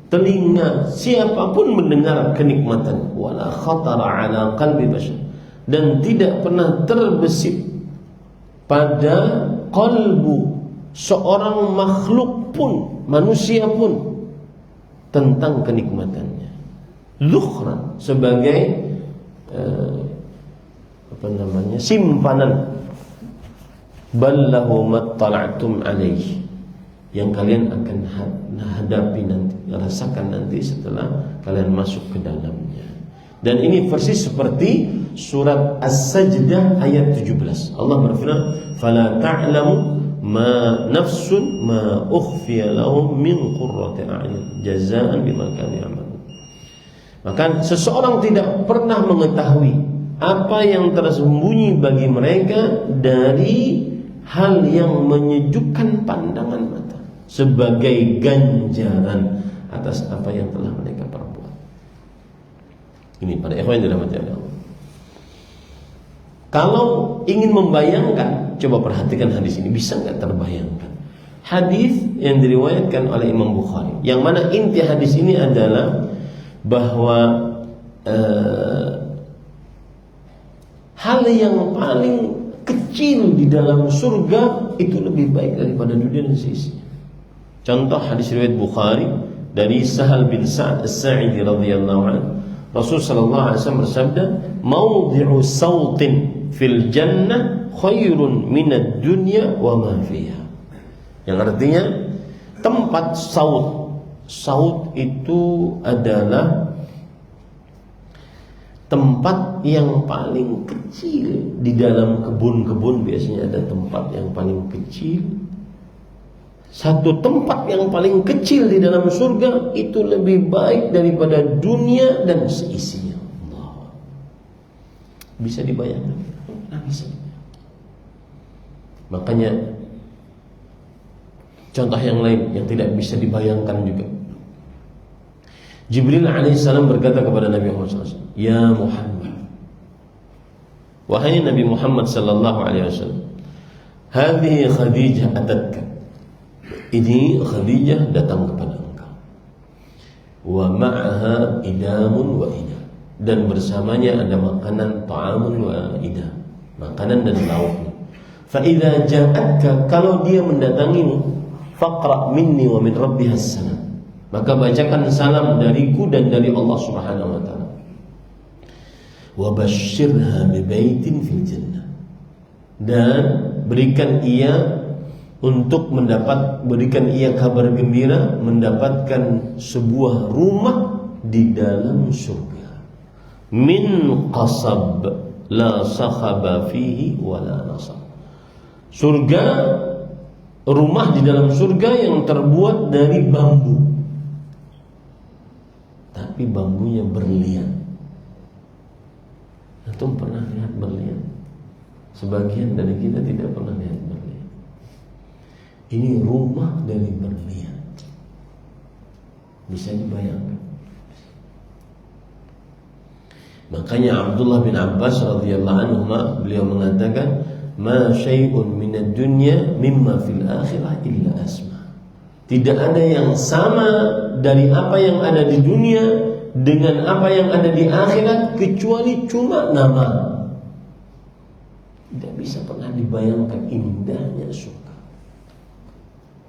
telinga siapapun mendengar kenikmatan. Wala khatara 'ala qalbi bashar, dan tidak pernah terbesit pada qalbu seorang makhluk pun, manusia pun, tentang kenikmatannya. Zukhran, sebagai simpanan. Ballahu mattala'tum alaihi, yang kalian akan hadapi nanti, rasakan nanti setelah kalian masuk ke dalamnya. Dan ini persis seperti surat As-Sajdah ayat 17. Allah berfirman, "Fala ta'lamu ma nafsun ma ukhfiya lahum min qurrati a'yun jazaa'an bima kanu ya'malun." Maka seseorang tidak pernah mengetahui apa yang tersembunyi bagi mereka dari hal yang menyejukkan pandangan mata sebagai ganjaran atas apa yang telah mereka perbuat. Ini pada ikhwan yang dirahmati Allah. Kalau ingin membayangkan, coba perhatikan hadis ini, bisa nggak terbayangkan? Hadis yang diriwayatkan oleh Imam Bukhari, yang mana inti hadis ini adalah bahwa hal yang paling kecil di dalam surga itu lebih baik daripada dunia dan seisinya. Contoh hadis riwayat Bukhari dari Sahal bin Sa'ad As-Sa'idi radhiyallahu anhu, Rasul sallallahu alaihi wasallam bersabda, "Mawdi'u sautin fil jannah khairun minad dunya wa ma fiha." Yang artinya tempat saut. Saut itu adalah tempat yang paling kecil di dalam kebun-kebun. Biasanya ada tempat yang paling kecil. Satu tempat yang paling kecil di dalam surga itu lebih baik daripada dunia dan seisinya. Allah. Bisa dibayangkan? Nah, bisa. Makanya contoh yang lain yang tidak bisa dibayangkan juga. Jibril alaihissalam berkata kepada Nabi Muhammad SAW, "Ya Muhammad, wahai Nabi Muhammad sallallahu alaihi wasallam, hadhihi Khadijah atatka." Ini Khadijah datang kepada engkau. Wa ma'aha idamun wa idam. Dan bersamanya ada makanan ta'amun wa idam. Makanan dan lauknya. Fa idza ja'atka, kalau dia mendatangimu, faqra minni wa min rabbiha salam. Maka bacakan salam dariku dan dari Allah Subhanahu wa taala. Wa basyirha bi baitin fil jannah. Dan berikan ia berikan ia kabar gembira mendapatkan sebuah rumah di dalam surga. Min qasab la sakhaba fihi wala nasab. Surga, rumah di dalam surga yang terbuat dari bambu. Tapi bambunya berlian. Antum pernah lihat berlian? Sebagian dari kita tidak pernah lihat berlian. Ini rumah dari berlian. Bisa dibayangkan. Makanya Abdullah bin Abbas radhiyallahu anhu beliau mengatakan, "Ma syai'un minad dunya mimma fil akhirah illa asma." Tidak ada yang sama dari apa yang ada di dunia dengan apa yang ada di akhirat kecuali cuma nama. Tidak bisa pernah dibayangkan indahnya surga.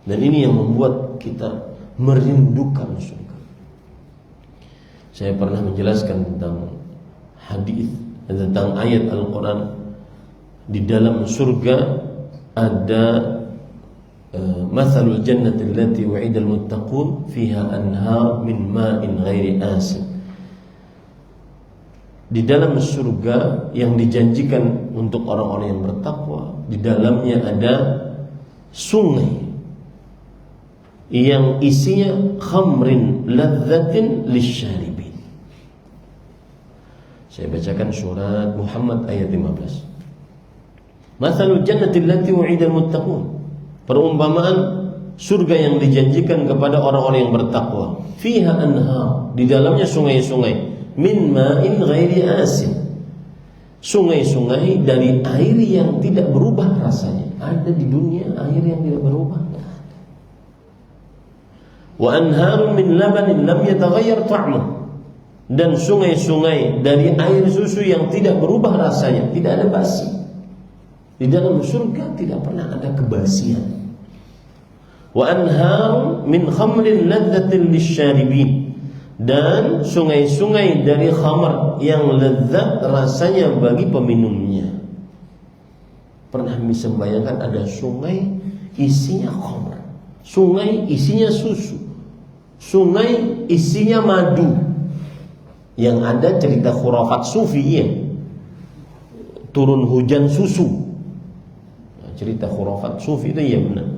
Dan ini yang membuat kita merindukan surga. Saya pernah menjelaskan tentang hadis, tentang ayat Al-Quran. Di dalam surga ada mathalul jannati allati wa'idal muttaqun fiha anhar min ma'in ghairi asin. Di dalam surga yang dijanjikan untuk orang-orang yang bertakwa, di dalamnya ada sungai yang isinya khamrin ladzatin lisyaribin. Saya bacakan surat Muhammad ayat 15. Mathalul jannati allati wa'idal muttaqun. Perumpamaan surga yang dijanjikan kepada orang-orang yang bertakwa. Fiha anhar, di dalamnya sungai-sungai, min ma'in ghairi asin. Sungai-sungai dari air yang tidak berubah rasanya. Ada di dunia air yang tidak berubah? Wa anharun min labanin lam yataghayyar ta'muh. Dan sungai-sungai dari air susu yang tidak berubah rasanya, tidak ada basi. Di dalam surga tidak pernah ada kebasian. Wa anharun min khamrin ladzatin lisyaribin. Dan sungai-sungai dari khamar yang lezat rasanya bagi peminumnya. Pernah bisa membayangkan ada sungai isinya khamar, sungai isinya susu, sungai isinya madu. Yang ada cerita khurafat sufi ya. Turun hujan susu. Nah, cerita khurafat sufi itu ya benar.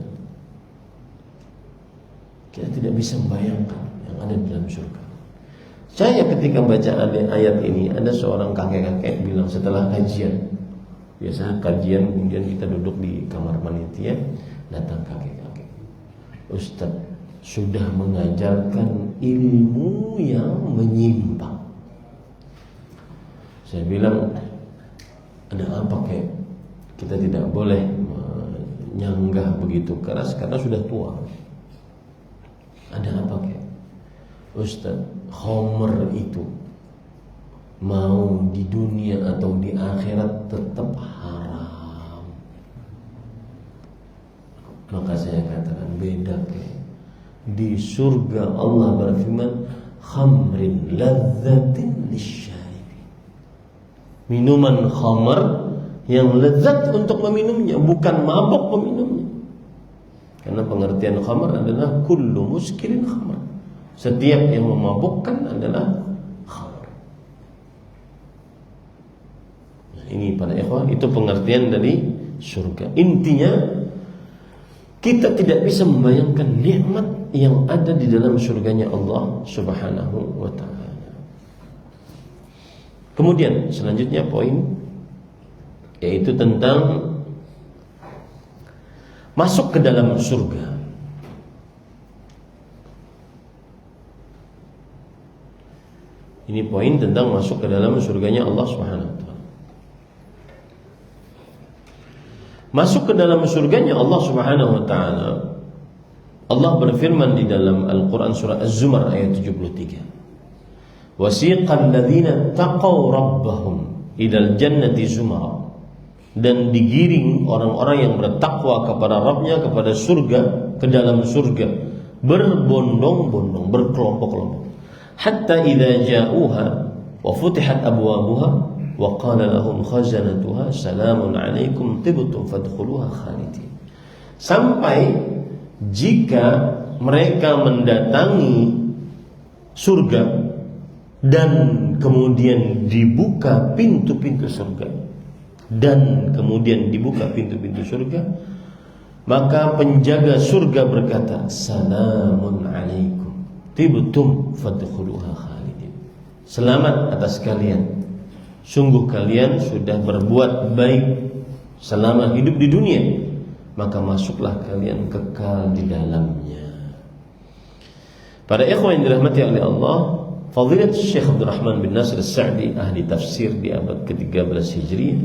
Kita tidak bisa membayangkan yang ada di dalam surga. Saya ketika baca ayat ini, ada seorang kakek-kakek bilang setelah kajian. Biasa kajian kemudian kita duduk di kamar panitia, datang kakek-kakek. Ustaz sudah mengajarkan ilmu yang menyimpang. Saya bilang, ada apa kek? Kita tidak boleh menyanggah begitu keras karena sudah tua. Ada apa kek? Ustaz, khamr itu mau di dunia atau di akhirat tetap haram. Maka saya katakan beda kek. Di surga Allah berfirman, khamrin ladzatin lisyaribin. Minuman khamr yang lezat untuk meminumnya, bukan mabuk peminumnya. Karena pengertian khamr adalah kullu muskirin khamr. Setiap yang memabukkan adalah khamr. Nah, ini para ikhwan, itu pengertian dari surga. Intinya kita tidak bisa membayangkan nikmat yang ada di dalam surganya Allah Subhanahu wa ta'ala. Kemudian selanjutnya poin yaitu tentang masuk ke dalam surga. Ini poin tentang masuk ke dalam surganya Allah Subhanahu wa ta'ala. Masuk ke dalam surganya Allah Subhanahu wa ta'ala, Allah berfirman di dalam Al-Quran surah Az-Zumar ayat 73. Wasiqal ladzina taqaw rabbahum idal jannati zumara. Dan digiring orang-orang yang bertakwa kepada Rabbnya kepada surga, ke dalam surga, berbondong-bondong, berkelompok-kelompok. Hatta idza ja'uha wa futihat abwabuha wa qala lahum khazanatuha salamun 'alaikum tibtum fadkhuluha khalidin. Sampai jika mereka mendatangi surga dan kemudian dibuka pintu-pintu surga, dan kemudian dibuka pintu-pintu surga, maka penjaga surga berkata, salamun 'alaikum tibtum fadkhuluha khalidin. Selamat atas kalian, sungguh kalian sudah berbuat baik selama hidup di dunia, maka masuklah kalian kekal di dalamnya. Para ikhwan yang dirahmati oleh Allah, Fadilat Syekh Abdul Rahman bin Nasir As-Sa'di, ahli tafsir di abad ke-13 Hijriah,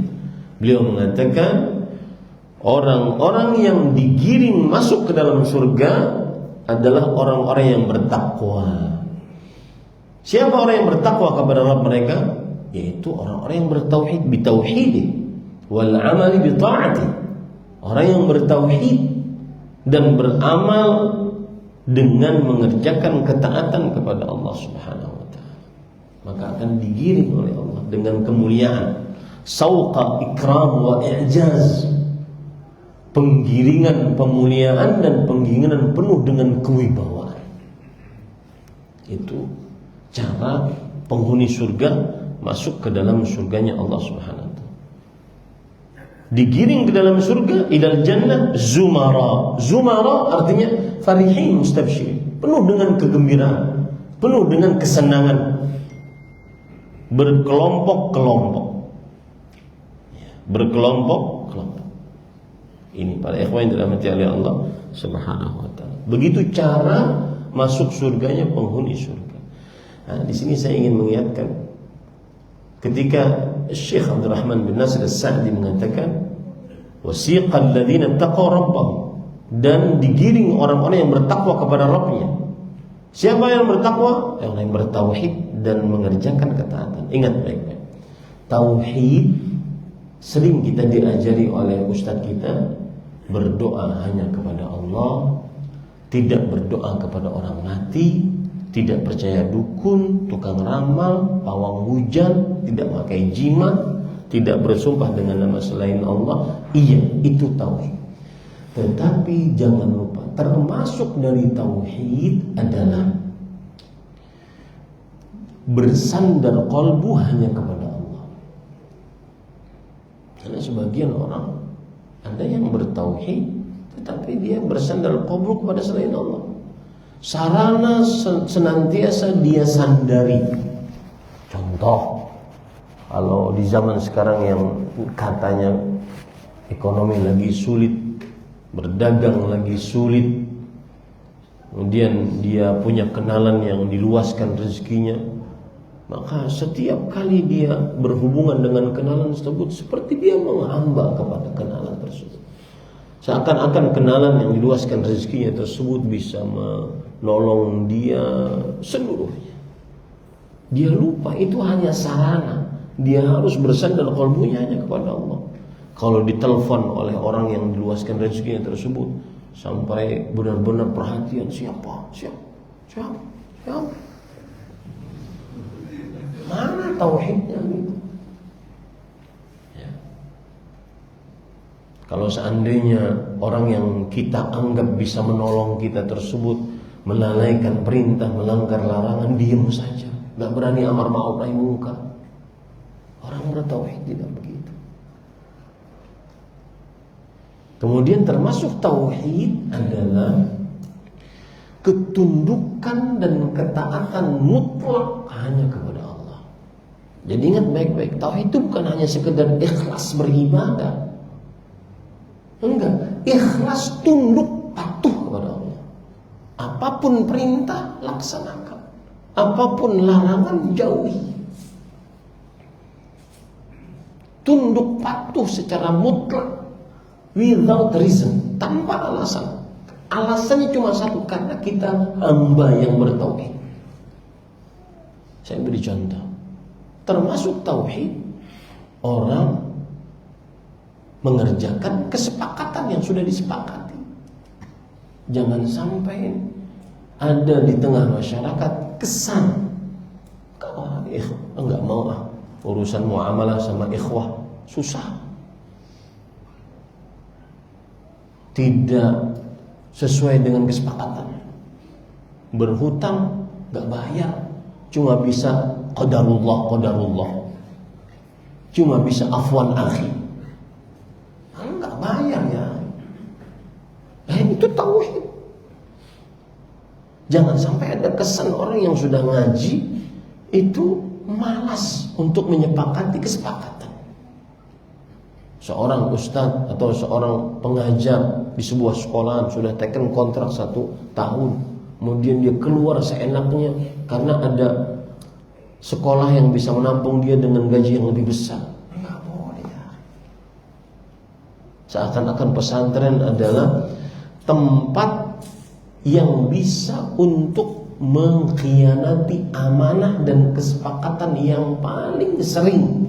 beliau mengatakan orang-orang yang digiring masuk ke dalam surga adalah orang-orang yang bertakwa. Siapa orang yang bertakwa kepada Rabb mereka? Yaitu orang-orang yang bertauhid bitauhidih wal amali bi ta'atih. Orang yang bertauhid dan beramal dengan mengerjakan ketaatan kepada Allah Subhanahu wa ta'ala, maka akan digiring oleh Allah dengan kemuliaan, sauqa ikram wa i'jaz, penggiringan pemuliaan dan penggiringan penuh dengan kewibawaan. Itu cara penghuni surga masuk ke dalam surganya Allah Subhanahu wa ta'ala. Digiring ke dalam surga, ilal jannah zumara. Zumara artinya farihin mustabsyirin, penuh dengan kegembiraan, penuh dengan kesenangan, berkelompok-kelompok. Berkelompok-kelompok. Ini para ikhwan yang dirahmati oleh Allah Subhanahu wa ta'ala. Begitu cara masuk surganya penghuni surga. Nah, di sini saya ingin mengingatkan, ketika Syekh Abdul Rahman bin Nasir As-Sa'di mengatakan wasiqal ladzina taqaw rabbahum, dan digiring orang-orang yang bertakwa kepada Rabbnya. Siapa yang bertakwa? Yang bertauhid dan mengerjakan ketaatan. Ingat baik-baik, tauhid sering kita diajari oleh ustadz kita, berdoa hanya kepada Allah, tidak berdoa kepada orang mati, tidak percaya dukun, tukang ramal, pawang hujan, tidak pakai jimat, tidak bersumpah dengan nama selain Allah. Iya, itu tauhid. Tetapi jangan lupa, termasuk dari tauhid adalah bersandar qalbu hanya kepada Allah. Karena sebagian orang ada yang bertauhid tetapi dia bersandar qalbu kepada selain Allah. Sarana senantiasa dia sandari. Contoh, kalau di zaman sekarang yang katanya ekonomi lagi sulit, berdagang lagi sulit, kemudian dia punya kenalan yang diluaskan rezekinya, maka setiap kali dia berhubungan dengan kenalan tersebut seperti dia menghamba kepada kenalan tersebut. Seakan-akan kenalan yang diluaskan rezekinya tersebut bisa menolong dia seluruhnya. Dia lupa itu hanya sarana. Dia harus bersandar qalbunya hanya kepada Allah. Kalau ditelepon oleh orang yang diluaskan rezekinya tersebut, sampai benar-benar perhatian, siapa? Mana tauhidnya gitu? Ya. Kalau seandainya orang yang kita anggap bisa menolong kita tersebut melalaikan perintah, melanggar larangan, diam saja, nggak berani amar ma'ruf nahi munkar. Orang bertauhid tidak begitu. Kemudian termasuk tauhid adalah ketundukan dan ketaatan mutlak hanya kepada Allah. Jadi ingat baik-baik, tauhid itu bukan hanya sekedar ikhlas beribadah. Enggak, ikhlas tunduk patuh kepada Allah. Apapun perintah laksanakan, apapun larangan jauhi. Tunduk patuh secara mutlak, without reason, tanpa alasan. Alasannya cuma satu, karena kita hamba yang bertauhid. Saya beri contoh. Termasuk tauhid, orang mengerjakan kesepakatan yang sudah disepakati. Jangan sampai ada di tengah masyarakat kesan kalau enggak mau urusan muamalah sama ikhwah susah, tidak sesuai dengan kesepakatan, berhutang enggak bayar, cuma bisa qadarullah, cuma bisa afwan akhi, enggak bayar ya. Itu tauhid. Jangan sampai ada kesan orang yang sudah ngaji itu malas untuk menyepakati kesepakatan. Seorang ustadz atau seorang pengajar di sebuah sekolahan sudah taken kontrak 1 tahun, kemudian dia keluar seenaknya karena ada sekolah yang bisa menampung dia dengan gaji yang lebih besar. Enggak boleh ya. Seakan-akan pesantren adalah tempat yang bisa untuk mengkhianati amanah dan kesepakatan yang paling sering.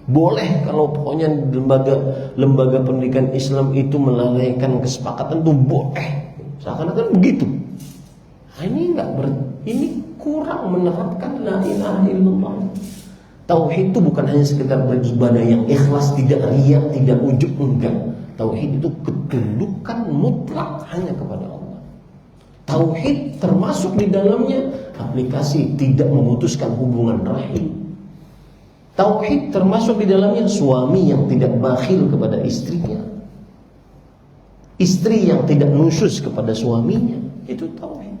Boleh kalau pokoknya lembaga pendidikan Islam itu melalaikan kesepakatan itu boleh. Seakan-akan begitu. Nah, ini kurang menerapkan la ilaha illallah. Tauhid itu bukan hanya sekedar beribadah yang ikhlas, tidak riya, tidak ujub, enggak. Tauhid itu ketundukan mutlak hanya kepada Allah. Tauhid termasuk di dalamnya aplikasi tidak memutuskan hubungan rahim. Tauhid termasuk di dalamnya suami yang tidak bakhil kepada istrinya, istri yang tidak nusyuz kepada suaminya. Itu tauhid.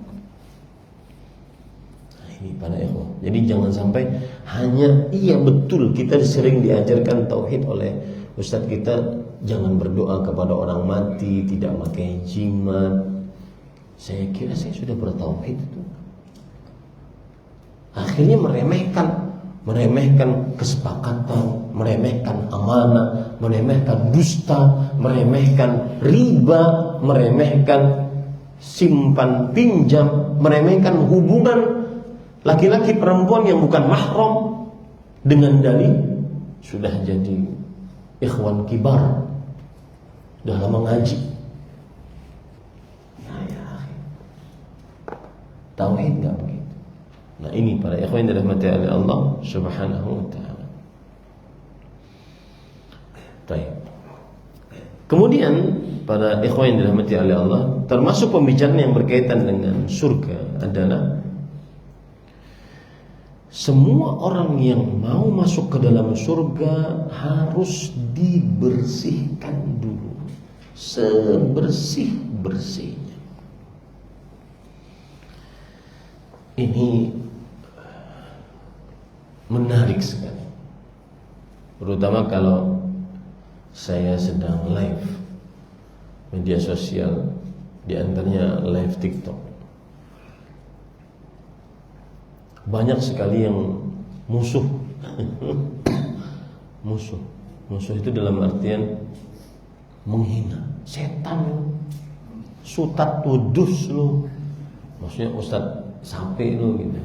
Nah, ini para ikhwah. Jadi jangan sampai hanya iya betul kita sering diajarkan tauhid oleh ustadz kita, jangan berdoa kepada orang mati, tidak pakai jimat. Saya kira saya sudah bertauhid itu. Akhirnya meremehkan kesepakatan, meremehkan amanah, meremehkan dusta, meremehkan riba, meremehkan simpan pinjam, meremehkan hubungan laki-laki perempuan yang bukan mahram dengan dalil sudah jadi ikhwan kibar dalam mengaji. Nah, ya. Tauhid enggak begitu. Nah, ini para ikhwan yang dirahmati oleh Allah Subhanahu wa taala. Baik. Kemudian para ikhwan yang dirahmati oleh Allah, termasuk pembicaraan yang berkaitan dengan surga adalah semua orang yang mau masuk ke dalam surga harus dibersihkan dulu sebersih-bersihnya. Ini menarik sekali, terutama kalau saya sedang live media sosial, di antaranya live TikTok. Banyak sekali yang musuh. Musuh itu dalam artian menghina. Setan lu, sutat tudus lu, maksudnya ustaz sampai lu gitu.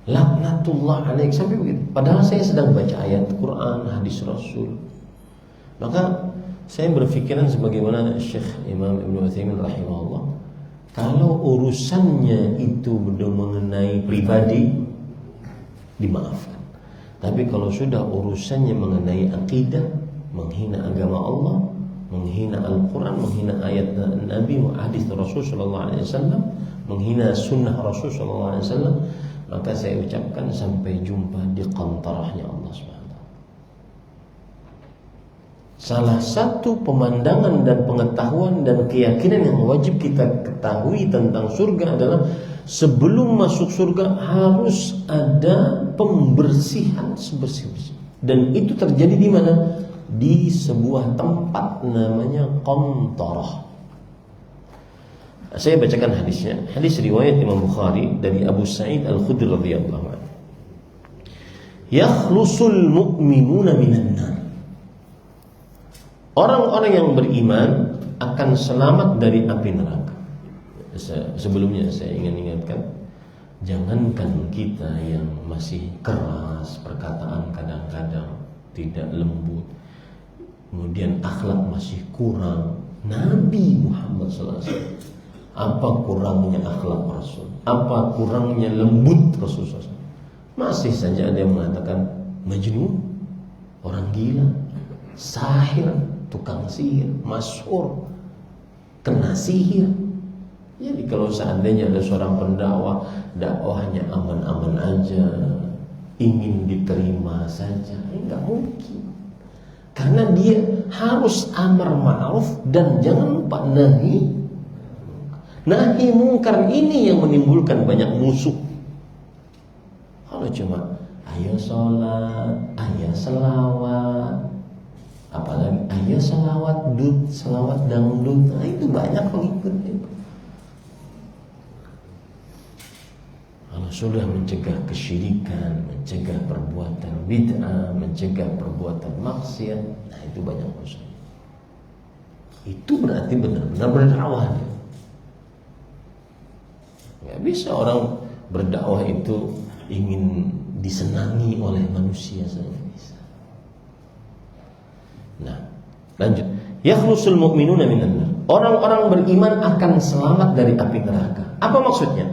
Laknatullah alaik, sampai begitu. Padahal saya sedang baca ayat Quran, hadis Rasul. Maka saya berpikiran sebagaimana Syekh Imam Ibnu Utsaimin rahimahullah, kalau urusannya itu mengenai pribadi, dimaafkan. Tapi kalau sudah urusannya mengenai akidah, menghina agama Allah, menghina Al-Quran, menghina ayat Nabi, hadis Rasul sallallahu alaihi wasallam, menghina sunnah Rasul sallallahu alaihi wasallam, maka saya ucapkan sampai jumpa di qantarahnya Allah SWT. Salah satu pemandangan dan pengetahuan dan keyakinan yang wajib kita ketahui tentang surga adalah sebelum masuk surga harus ada pembersihan sebersih-bersih. Dan itu terjadi di mana? Di sebuah tempat namanya qantarah. Saya bacakan hadisnya. Hadis riwayat Imam Bukhari dari Abu Sa'id Al-Khudri radhiyallahu anhu. Yakhlusul mu'minuna minan nar. Orang-orang yang beriman akan selamat dari api neraka. Sebelumnya saya ingin ingatkan, jangankan kita yang masih keras perkataan, kadang-kadang tidak lembut, kemudian akhlak masih kurang. Nabi Muhammad SAW, apa kurangnya akhlak Rasul? Apa kurangnya lembut Rasul SAW? Masih saja ada yang mengatakan majnun, orang gila, sahir, tukang sihir, masyhur, kena sihir. Jadi kalau seandainya ada seorang pendakwah, dakwahnya aman-aman aja, ingin diterima saja, enggak mungkin. Karena dia harus amar ma'ruf dan jangan lupa nahi mungkar. Ini yang menimbulkan banyak musuh. Kalau cuma ayo sholat, ayo selawat, apalagi ayo selawat dangdut, nah itu banyak pengikutnya. Kalau sudah mencegah kesyirikan, mencegah perbuatan bid'ah, mencegah perbuatan maksiat, nah itu banyak musuh. Itu berarti benar-benar berdakwah. Gak bisa orang berdakwah itu ingin disenangi oleh manusia saja. Nah, lanjut. Yakhlusul mu'minuna minan nar. Orang-orang beriman akan selamat dari api neraka. Apa maksudnya?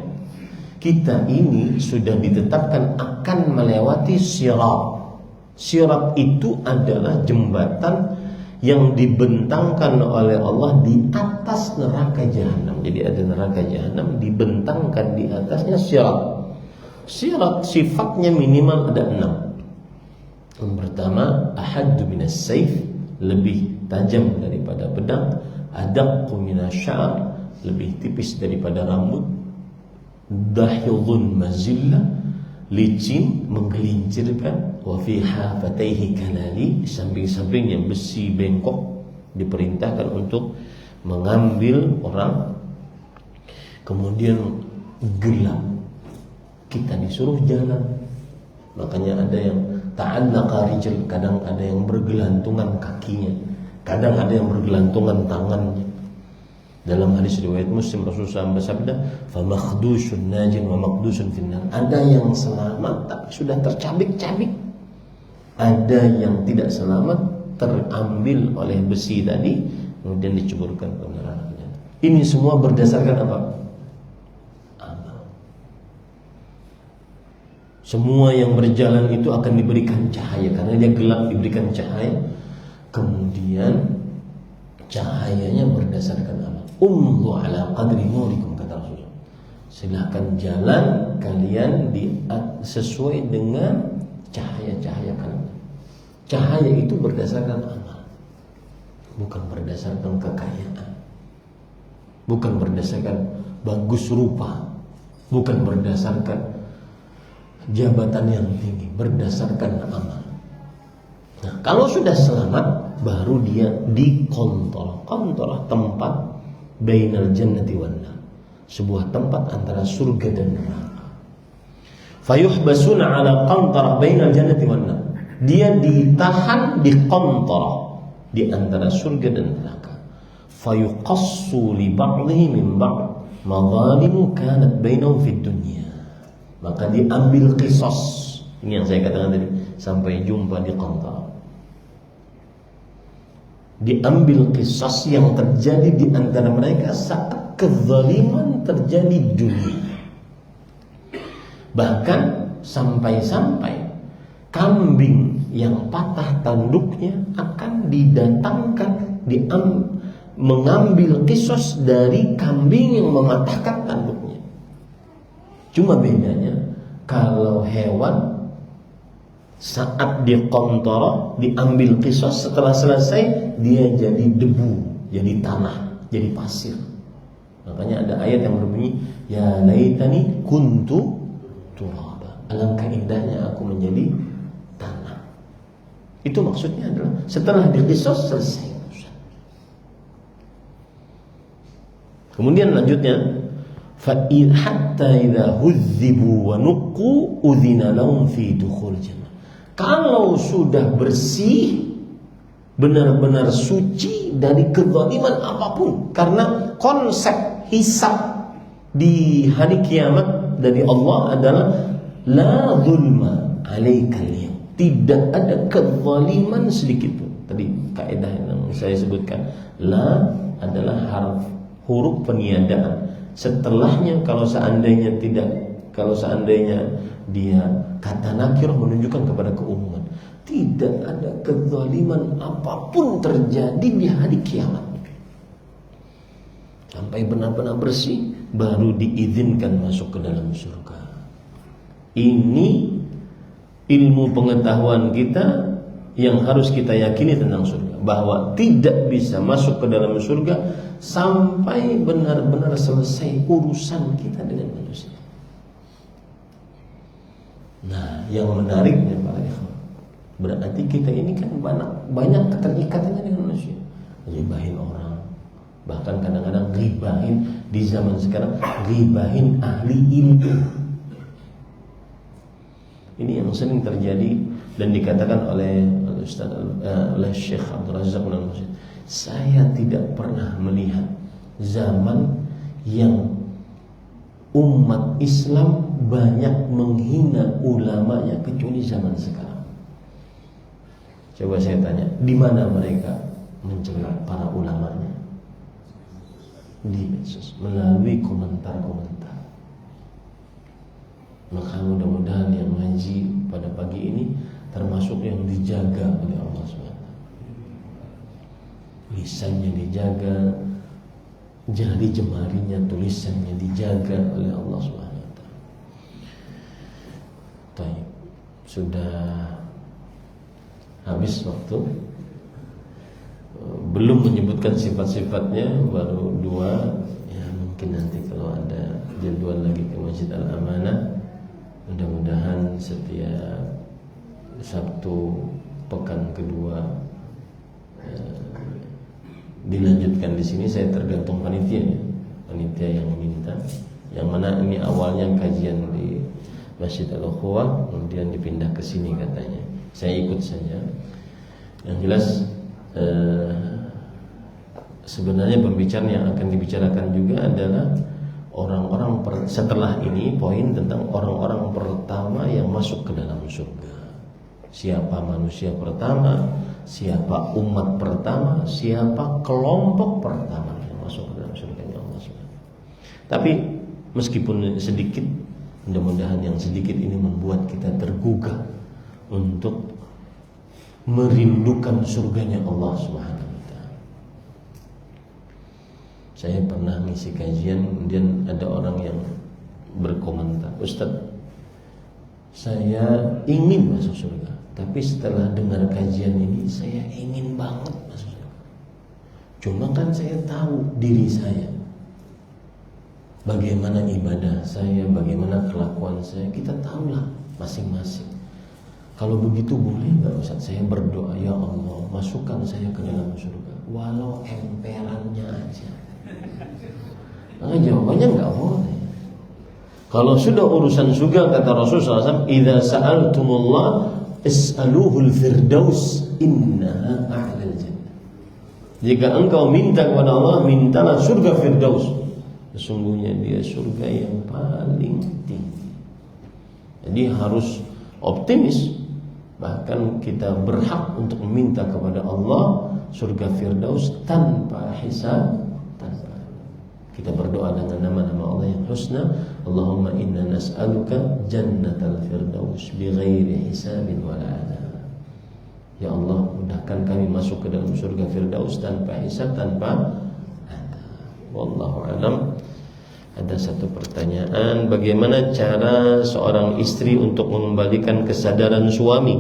Kita ini sudah ditetapkan akan melewati sirat. Sirat itu adalah jembatan yang dibentangkan oleh Allah di atas neraka jahanam. Jadi ada neraka jahanam dibentangkan di atasnya sirat. Sirat sifatnya minimal ada 6. Yang pertama, ahaddu minas sayf, lebih tajam daripada pedang. Adaqqu minasy'ar, lebih tipis daripada rambut. Dahyudun mazillah, licin, menggelincirkan. Wa fi hafataihi kalali, di samping-sampingnya besi bengkok, diperintahkan untuk mengambil orang. Kemudian gelap, kita disuruh jalan. Makanya ada yang ta'allaqa rijl, kadang ada yang bergelantungan kakinya, kadang ada yang bergelantungan tangannya. Dalam hadis riwayat Muslim Rasulullah SAW bersabda, "Fa makhdushun najin wa maqdushun finnar." Ada yang selamat tapi sudah tercabik-cabik. Ada yang tidak selamat, terambil oleh besi tadi, kemudian diceburkan ke neraka. Ini semua berdasarkan apa? Amal. Semua yang berjalan itu akan diberikan cahaya, karena dia gelap diberikan cahaya. Kemudian cahayanya berdasarkan amal. Umdu ala qadri nurikum, kata Rasulullah. Silahkan jalan kalian sesuai dengan cahaya-cahaya kalian. Cahaya itu berdasarkan amal, bukan berdasarkan kekayaan, bukan berdasarkan bagus rupa, bukan berdasarkan jabatan yang tinggi, berdasarkan amal. Nah, kalau sudah selamat, baru dia dikontrol. Kontrol tempat bainal jannati wan nar, sebuah tempat antara surga dan neraka. Fayuhbasuna ala qantarah bainal jannati wan nar. Dia ditahan di qantarah, di antara surga dan neraka. Fayuqassu li ba'dhihi min ba'd madhalimu kanat bainahum fid dunya. Maka diambil qisas. Ini yang saya katakan tadi, sampai jumpa di qantarah. Diambil qisas yang terjadi di antara mereka saat kezaliman terjadi di dunia. Bahkan sampai-sampai kambing yang patah tanduknya akan didatangkan, mengambil qisas dari kambing yang mematahkan tanduknya. Cuma bedanya, kalau hewan saat dikontrol, diambil qisas, setelah selesai dia jadi debu, jadi tanah, jadi pasir. Makanya ada ayat yang berbunyi, ya laitani kuntu turaba. Alangkah indahnya aku menjadi tanah. Itu maksudnya adalah setelah diqisas selesai. Kemudian lanjutnya, fa hatta idza hudzibu wa nuqqu udzina lahum fi dukhul jannah. Kalau sudah bersih, benar-benar suci dari kezaliman apapun, karena konsep hisab di hari kiamat dari Allah adalah la zulma alaikal yaum. Tidak ada kezaliman sedikit pun. Tadi kaidah yang saya sebutkan, la adalah huruf peniadaan. Setelahnya kalau seandainya dia kata nakirah menunjukkan kepada keumuman. Tidak ada kezaliman apapun terjadi di hari kiamat. Sampai benar-benar bersih, baru diizinkan masuk ke dalam surga. Ini ilmu pengetahuan kita yang harus kita yakini tentang surga, bahwa tidak bisa masuk ke dalam surga sampai benar-benar selesai urusan kita dengan manusia. Nah, yang menariknya para ikhwan, berarti kita ini kan banyak keterikatannya dengan manusia. Ghibahin orang, bahkan kadang-kadang ghibahin di zaman sekarang, ghibahin ahli ilmu. Ini yang sering terjadi dan dikatakan oleh Ustaz oleh Syekh Abdul Razak bin Al-Musid. Saya tidak pernah melihat zaman yang umat Islam banyak menghina ulamanya kecuali zaman sekarang. Coba saya tanya, di mana mereka mencela para ulamanya? Di medsos, melalui komentar-komentar. Maka mudah-mudahan yang ngaji pada pagi ini termasuk yang dijaga oleh Allah SWT. Lisannya dijaga, jari jemarinya, tulisannya dijaga oleh Allah SWT. Baik, sudah habis waktu. Belum menyebutkan sifat-sifatnya, baru 2. Ya mungkin nanti kalau ada jadwal lagi ke Masjid Al-Amanah, mudah-mudahan setiap Sabtu pekan kedua dilanjutkan di sini. Saya tergantung panitia yang minta. Yang mana ini awalnya kajian di Masjid Al-Ukhuwah, kemudian dipindah ke sini katanya. Saya ikut saja. Yang jelas sebenarnya pembicaraan yang akan dibicarakan juga adalah orang-orang setelah ini, poin tentang orang-orang pertama yang masuk ke dalam surga. Siapa manusia pertama, siapa umat pertama, siapa kelompok pertama yang masuk ke dalam surga Allah SWT. Tapi meskipun sedikit, mudah-mudahan yang sedikit ini membuat kita tergugah untuk merindukan surganya Allah Subhanahu wa ta'ala. Saya pernah ngisi kajian, kemudian ada orang yang berkomentar, Ustaz, saya ingin masuk surga, tapi setelah dengar kajian ini saya ingin banget masuk surga. Cuma kan saya tahu diri saya, bagaimana ibadah saya, bagaimana kelakuan saya, kita tahulah masing-masing. Kalau begitu boleh nggak Ustaz saya berdoa, ya Allah masukkan saya ke dalam surga walau emperannya aja? Nah, jawabannya nggak boleh. Kalau sudah urusan surga, kata Rasulullah SAW, idza sa'altumullah is'aluhul firdaus innaha a'lal jannah. Jika engkau minta kepada Allah, mintalah surga firdaus, sesungguhnya dia surga yang paling tinggi. Jadi harus optimis. Bahkan kita berhak untuk meminta kepada Allah surga firdaus tanpa hisab, tanpa. Kita berdoa dengan nama-nama Allah yang husna. Allahumma inna nas'aluka jannatal firdaus bighairi hisabin wala adab. Ya Allah, mudahkan kami masuk ke dalam surga firdaus tanpa hisab, tanpa adab. Wallahu alam. Ada satu pertanyaan, bagaimana cara seorang istri untuk mengembalikan kesadaran suami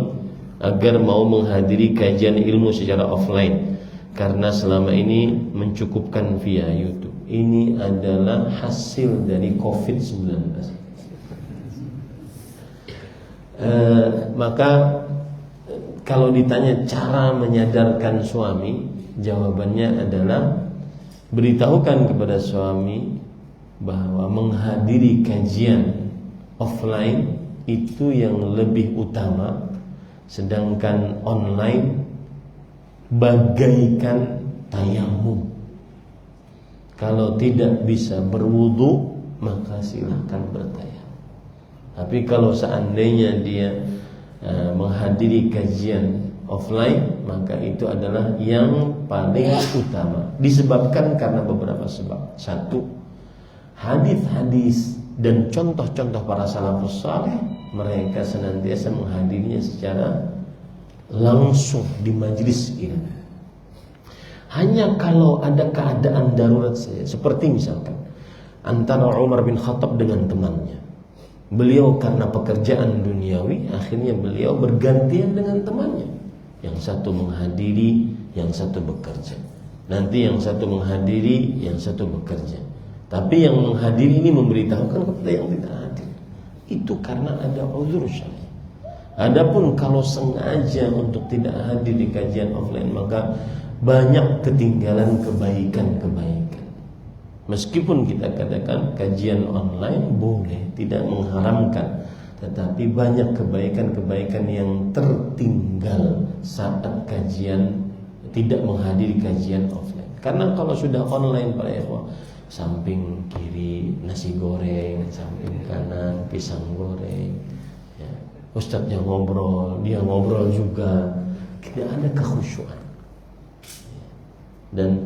agar mau menghadiri kajian ilmu secara offline, karena selama ini mencukupkan via YouTube. Ini adalah hasil dari COVID-19. Maka kalau ditanya cara menyadarkan suami, jawabannya adalah beritahukan kepada suami bahwa menghadiri kajian offline itu yang lebih utama, sedangkan online bagaikan tayamum. Kalau tidak bisa berwudu, maka silahkan bertayamum. Tapi kalau seandainya dia menghadiri kajian offline, maka itu adalah yang paling utama. Disebabkan karena beberapa sebab. Satu, hadis-hadis dan contoh-contoh para salafus saleh, mereka senantiasa menghadirinya secara langsung di majelis ilmu. Hanya kalau ada keadaan darurat saja, seperti misalkan antara Umar bin Khattab dengan temannya. Beliau karena pekerjaan duniawi, akhirnya beliau bergantian dengan temannya. Yang satu menghadiri, yang satu bekerja. Nanti yang satu menghadiri, yang satu bekerja. Tapi yang menghadiri ini memberitahukan kepada yang tidak hadir. Itu karena ada uzur syar'i. Adapun kalau sengaja untuk tidak hadir di kajian offline, maka banyak ketinggalan kebaikan-kebaikan. Meskipun kita katakan kajian online boleh, tidak mengharamkan, tetapi banyak kebaikan-kebaikan yang tertinggal saat kajian, tidak menghadiri kajian offline. Karena kalau sudah online para ikhwah, samping kiri nasi goreng, samping kanan pisang goreng, ya. Ustadznya ngobrol, dia ngobrol juga, tidak ada kekhusyuan. Dan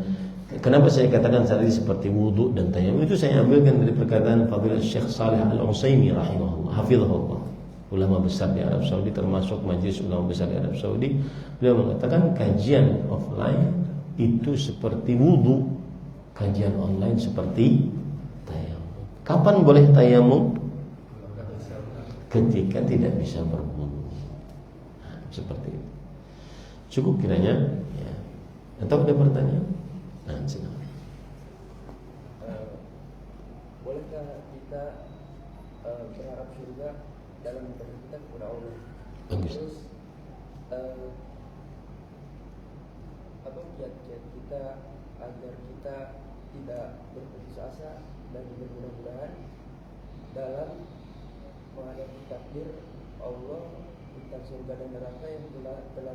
kenapa saya katakan tadi seperti wudu dan tayamum, itu saya ambilkan dari perkataan Fadilah Syekh Saleh Al-Utsaimin rahimahullah, hafizahullah, ulama besar di Arab Saudi, termasuk majelis ulama besar di Arab Saudi. Beliau mengatakan kajian offline itu seperti wudu, kajian online seperti tayamum. Kapan boleh tayamum? Ketika tidak bisa berwudu. Nah, seperti itu. Cukup kiranya, ya. Atau ada pertanyaan? Nah, silakan. Bolehkah kita berharap surga dalam ibadah kita kepada Allah? Bagus. Terus apa kiat-kiat kita agar kita tidak berputus asa dan bermudah-mudahan dalam menghadapi takdir Allah tentang surga dan neraka yang telah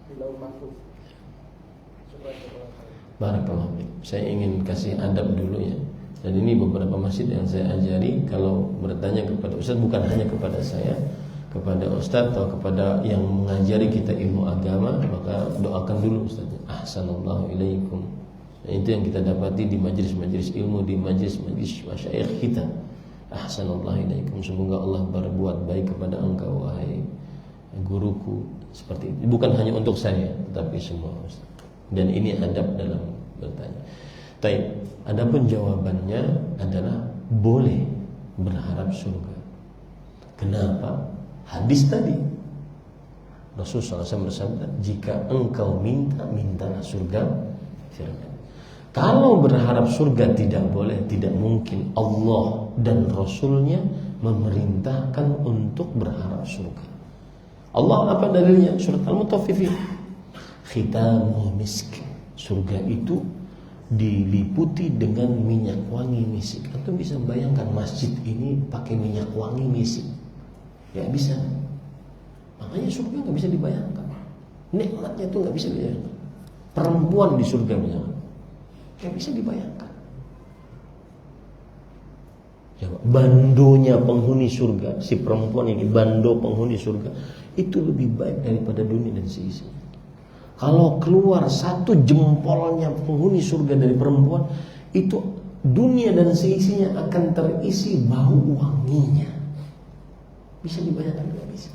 di lauh mahfuz. Barakallahu fiik. Saya ingin kasih adab dulu ya. Dan ini beberapa masjid yang saya ajari, kalau bertanya kepada ustaz, bukan hanya kepada saya, kepada ustaz atau kepada yang mengajari kita ilmu agama, maka doakan dulu ustaz. Ahsanallahu ilaikum. Dan itu yang kita dapati di majelis-majelis ilmu, di majelis-majelis masyayikh kita. Ahsanallahu ilaikum. Semoga Allah berbuat baik kepada engkau wahai guruku. Seperti itu. Bukan hanya untuk saya, tetapi semua ustaz. Dan ini adab dalam bertanya. Taib. Adapun jawabannya adalah boleh berharap surga. Kenapa? Hadis tadi Rasulullah SAW bersabda, jika engkau mintalah surga. Kalau berharap surga tidak boleh, tidak mungkin Allah dan Rasulnya memerintahkan untuk berharap surga. Allah apa dalilnya? Surat Al-Mutaffifin. Khitamu misk. Surga itu diliputi dengan minyak wangi misik. Atau bisa bayangkan masjid ini pakai minyak wangi misik? Ya bisa. Makanya surga nggak bisa dibayangkan. Nikmatnya itu nggak bisa dibayangkan. Perempuan di surga misalnya, nggak bisa dibayangkan. Coba, bandonya penghuni surga, si perempuan ini, bando penghuni surga, itu lebih baik daripada dunia dan seisinya. Kalau keluar satu jempolnya penghuni surga dari perempuan, itu dunia dan seisinya akan terisi bau wanginya. Bisa dibayangkan? Nggak bisa.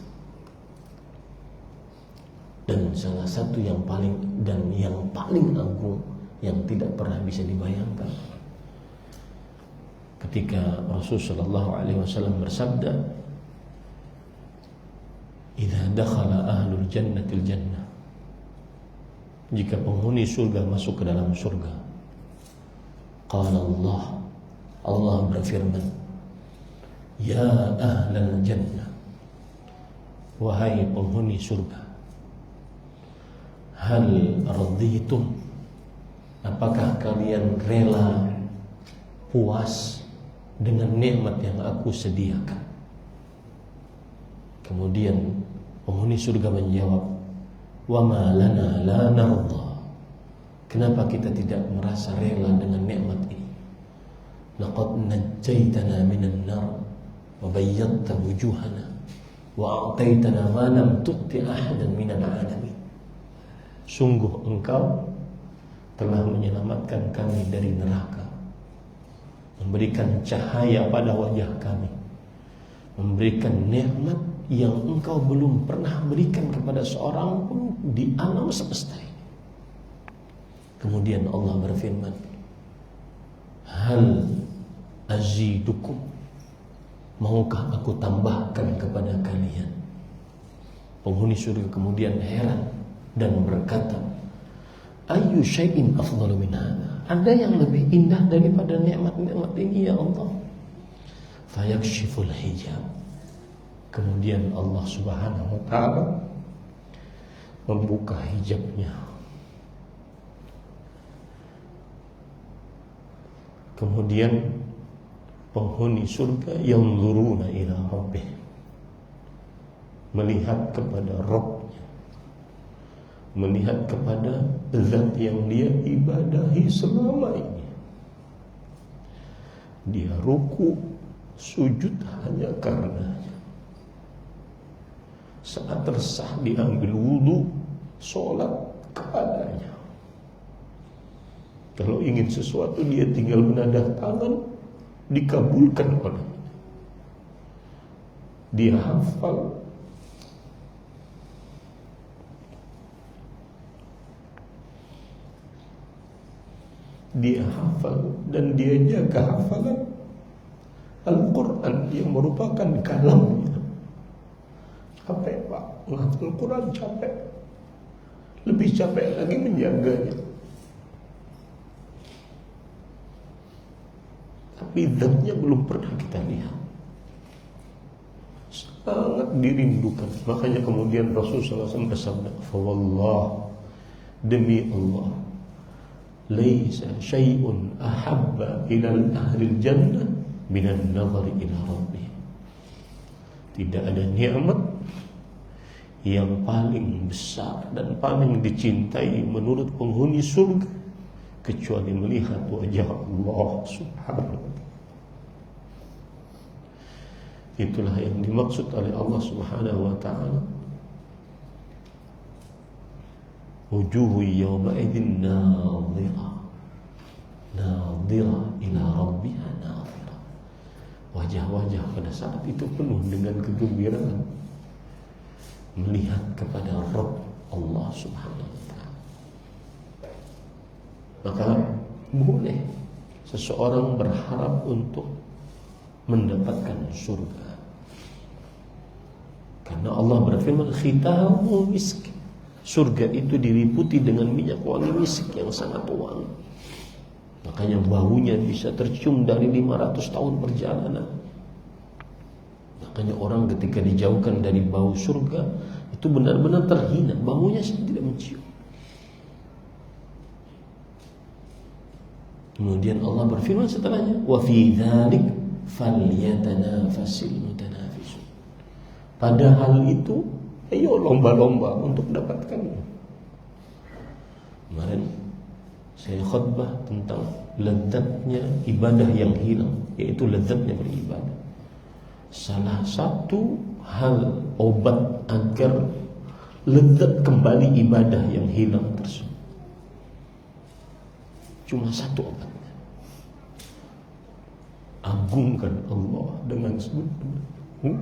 Dan salah satu yang paling agung yang tidak pernah bisa dibayangkan, ketika Rasulullah SAW bersabda, "Idza dakhala ahlul jannatil jannah." Jika penghuni surga masuk ke dalam surga, qala Allah berfirman, "Ya ahlal jannah." Wahai penghuni surga, hal raditum, apakah kalian rela puas dengan nikmat yang aku sediakan? Kemudian penghuni surga menjawab, wa ma lana la narda. Kenapa kita tidak merasa rela dengan nikmat ini? Laqad najjaytana minan nar wa bayyadta wujuhana wa a'taytana ma lam tu'ti ahadan minal alamin. Sungguh engkau telah menyelamatkan kami dari neraka, memberikan cahaya pada wajah kami, memberikan nikmat yang engkau belum pernah berikan kepada seorang pun di alam semesta ini. Kemudian Allah berfirman, hal azidukum, maukah aku tambahkan kepada kalian? Penghuni surga kemudian heran dan berkata, ayyu syai'in afdalu min hadha, ada yang lebih indah daripada nikmat-nikmat ini ya Allah? Fayakshiful hijab. Kemudian Allah Subhanahu wa ta'ala membuka hijabnya. Kemudian penghuni surga yanzuruna ila rabbih, melihat kepada Rabbnya, melihat kepada zat yang dia ibadahi selama ini. Dia ruku sujud hanya karenanya. Saat resah diambil wudu, sholat kepadanya. Kalau ingin sesuatu dia tinggal menadah tangan, dikabulkan olehnya. Dia hafal, dan dia jaga hafalan Al-Quran yang merupakan kalamnya. Capek Pak, menghafal Quran capek. Lebih capek lagi menjaganya. Tapi zatnya belum pernah kita lihat. Sangat dirindukan. Makanya kemudian Rasulullah SAW bersabda, "Fawallah, demi Allah, laisa syai'un ahabba ilal ahlil jannah minan nazari ila rabbih." Tidak ada nikmat yang paling besar dan paling dicintai menurut penghuni surga kecuali melihat wajah Allah Subhanahu wa ta'ala. Itulah yang dimaksud oleh Allah Subhanahu wa ta'ala, wujuhu yawma idzin nadhirah ila rabbiha nadhirah. Wajah-wajah pada saat itu penuh dengan kegembiraan melihat kepada Rabb Allah Subhanahu wa ta'ala. Maka boleh seseorang berharap untuk mendapatkan surga. Karena Allah berfirman, khitamu misk. Surga itu diliputi dengan minyak wangi misk yang sangat wangi. Makanya baunya bisa tercium dari 500 tahun perjalanan. Makanya orang ketika dijauhkan dari bau surga itu benar-benar terhina, baunya tidak mencium. Kemudian Allah berfirman setelahnya, wa fi dzalik falyatanafasil mutanafisun. Pada hal itu, ayo lomba-lomba untuk dapatkannya. Kemarin saya khutbah tentang lezatnya ibadah yang hilang, yaitu lezatnya beribadah. Salah satu hal obat agar lezat kembali ibadah yang hilang tersebut cuma satu obatnya. Agungkan Allah dengan sebenar-benarnya.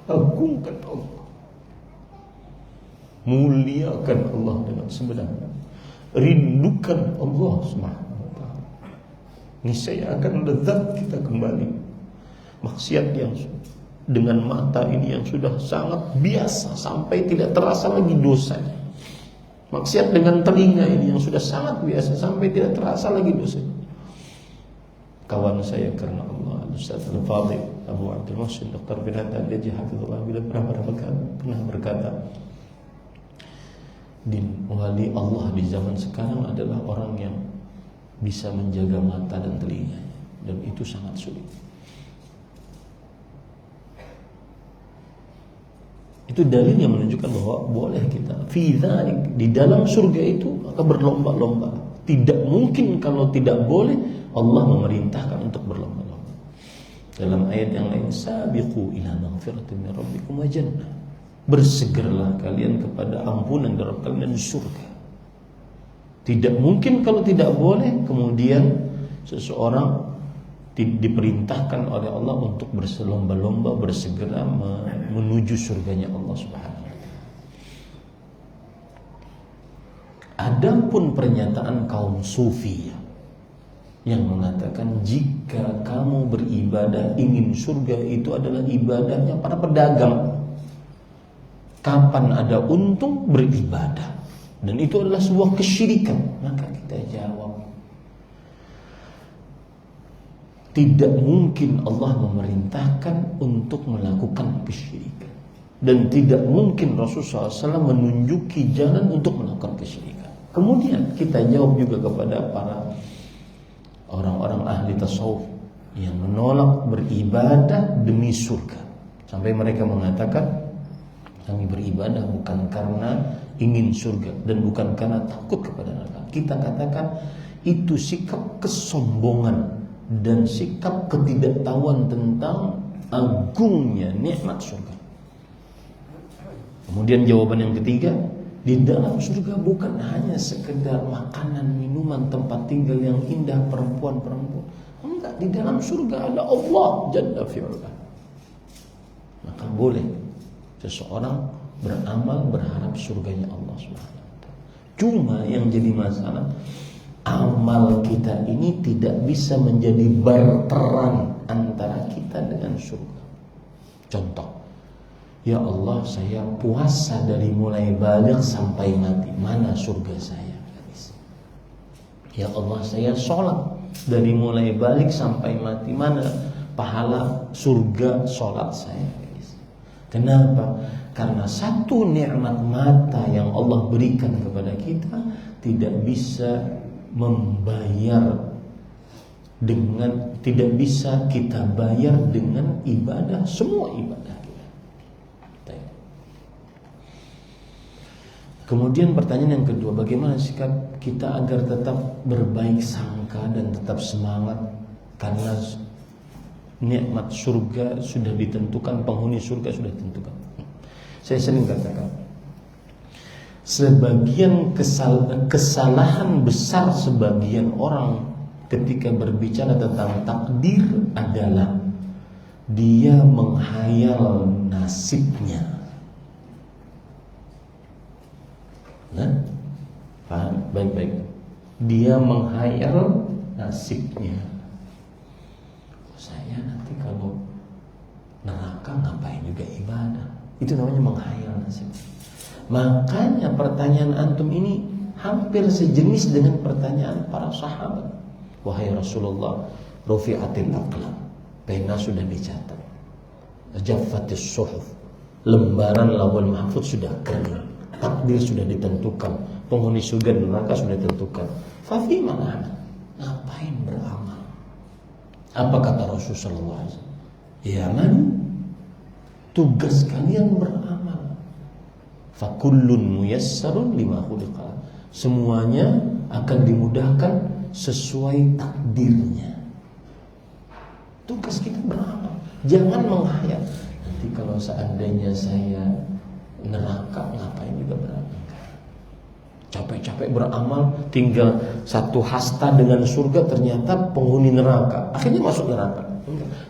Agungkan Allah. Muliakan Allah dengan sebenarnya. Rindukan Allah Subhanahu wa ta'ala. Niscaya akan lezat kita kembali. Maksiat yang dengan mata ini yang sudah sangat biasa sampai tidak terasa lagi dosanya. Maksiat dengan telinga ini yang sudah sangat biasa sampai tidak terasa lagi dosanya. Kawan saya karena Allah, Ustaz Al-Fadhil Abu Abdul Muhsin Dr. Binata Al-Jaji Hafizullah bila pernah berkata, wali Allah di zaman sekarang adalah orang yang bisa menjaga mata dan telinganya, dan itu sangat sulit. Itu dalil yang menunjukkan bahwa boleh kita fi dzalik, di dalam surga itu maka berlomba-lomba. Tidak mungkin kalau tidak boleh Allah memerintahkan untuk berlomba-lomba. Dalam ayat yang lain, sabiqu ila maghfiratin min rabbikum wa jannah. Bersegeralah kalian kepada ampunan dari kalian dan surga. Tidak mungkin kalau tidak boleh kemudian seseorang diperintahkan oleh Allah untuk berlomba-lomba bersegera menuju surganya Allah Subhanahu wa ta'ala. Adapun pernyataan kaum sufi yang mengatakan jika kamu beribadah ingin surga itu adalah ibadahnya para pedagang. Kapan ada untung beribadah, dan itu adalah sebuah kesyirikan. Maka kita jawab, tidak mungkin Allah memerintahkan untuk melakukan kesyirikan, dan tidak mungkin Rasulullah SAW menunjuki jalan untuk melakukan kesyirikan. Kemudian kita jawab juga kepada para orang-orang ahli tasawuf yang menolak beribadah demi surga, sampai mereka mengatakan kami beribadah bukan karena ingin surga dan bukan karena takut kepada neraka. Kita katakan itu sikap kesombongan dan sikap ketidaktahuan tentang agungnya nikmat surga. Kemudian jawaban yang ketiga, di dalam surga bukan hanya sekedar makanan, minuman, tempat tinggal yang indah, perempuan-perempuan. Enggak, di dalam surga ada Allah Jalla fi'ala. Maka boleh seseorang beramal berharap surganya Allah Subhanahu wa ta'ala. Cuma yang jadi masalah, amal kita ini tidak bisa menjadi barteran antara kita dengan surga. Contoh, ya Allah saya puasa dari mulai balik sampai mati, mana surga saya? Ya Allah saya sholat dari mulai balik sampai mati, mana pahala surga sholat saya? Kenapa? Karena satu nikmat mata yang Allah berikan kepada kita tidak bisa membayar dengan, tidak bisa kita bayar dengan ibadah, semua ibadah kita. Kemudian pertanyaan yang kedua, bagaimana sikap kita agar tetap berbaik sangka dan tetap semangat karena nikmat surga sudah ditentukan, penghuni surga sudah ditentukan. Saya sering katakan, sebagian kesalahan besar sebagian orang ketika berbicara tentang takdir adalah dia menghayal nasibnya. Nah, paham baik-baik. Dia menghayal nasibnya. saya nanti kalau neraka ngapain juga ibadah. Itu namanya menghayal nasib. Makanya pertanyaan antum ini hampir sejenis dengan pertanyaan para sahabat. Wahai Rasulullah, rufi'atil aqlam, pena sudah dicatat, jaffatis suhuf, lembaran lauhul mahfuz sudah kering, takdir sudah ditentukan, penghuni surga dan neraka sudah ditentukan. Fa fi man amal, ngapain beramal? Apa kata Rasulullah SAW? Ya man, tugas kalian beramal. Fa kullun muyassarun lima khuliqa, semuanya akan dimudahkan sesuai takdirnya. Tugas kita beramal. Jangan menghayal, nanti kalau seandainya saya neraka ngapain juga beramal. Capek-capek beramal, tinggal satu hasta dengan surga, ternyata penghuni neraka, akhirnya masuk neraka.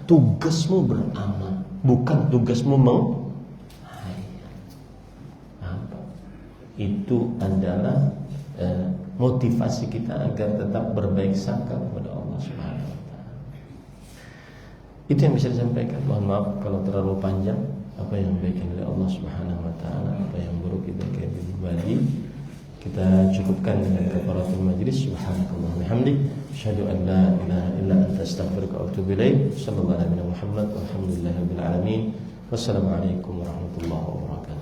Tugasmu beramal, bukan tugasmu menghayal. Apa? Itu adalah motivasi kita agar tetap berbaik sangka kepada Allah Subhanahu wa taala. Itu yang bisa disampaikan. Mohon maaf kalau terlalu panjang. Apa yang baik dari Allah Subhanahu wa taala, apa yang buruk itu kayak pribadi. Kita cukupkan dengan kafaratul majlis. Subhanakallah wa bihamdik, asyhadu an la ilaha illa anta, astaghfiruka wa atubu ilaik. Sallallahu alaihi wa sallam. Walhamdulillahirabbil alamin. Wassalamualaikum warahmatullahi wabarakatuh.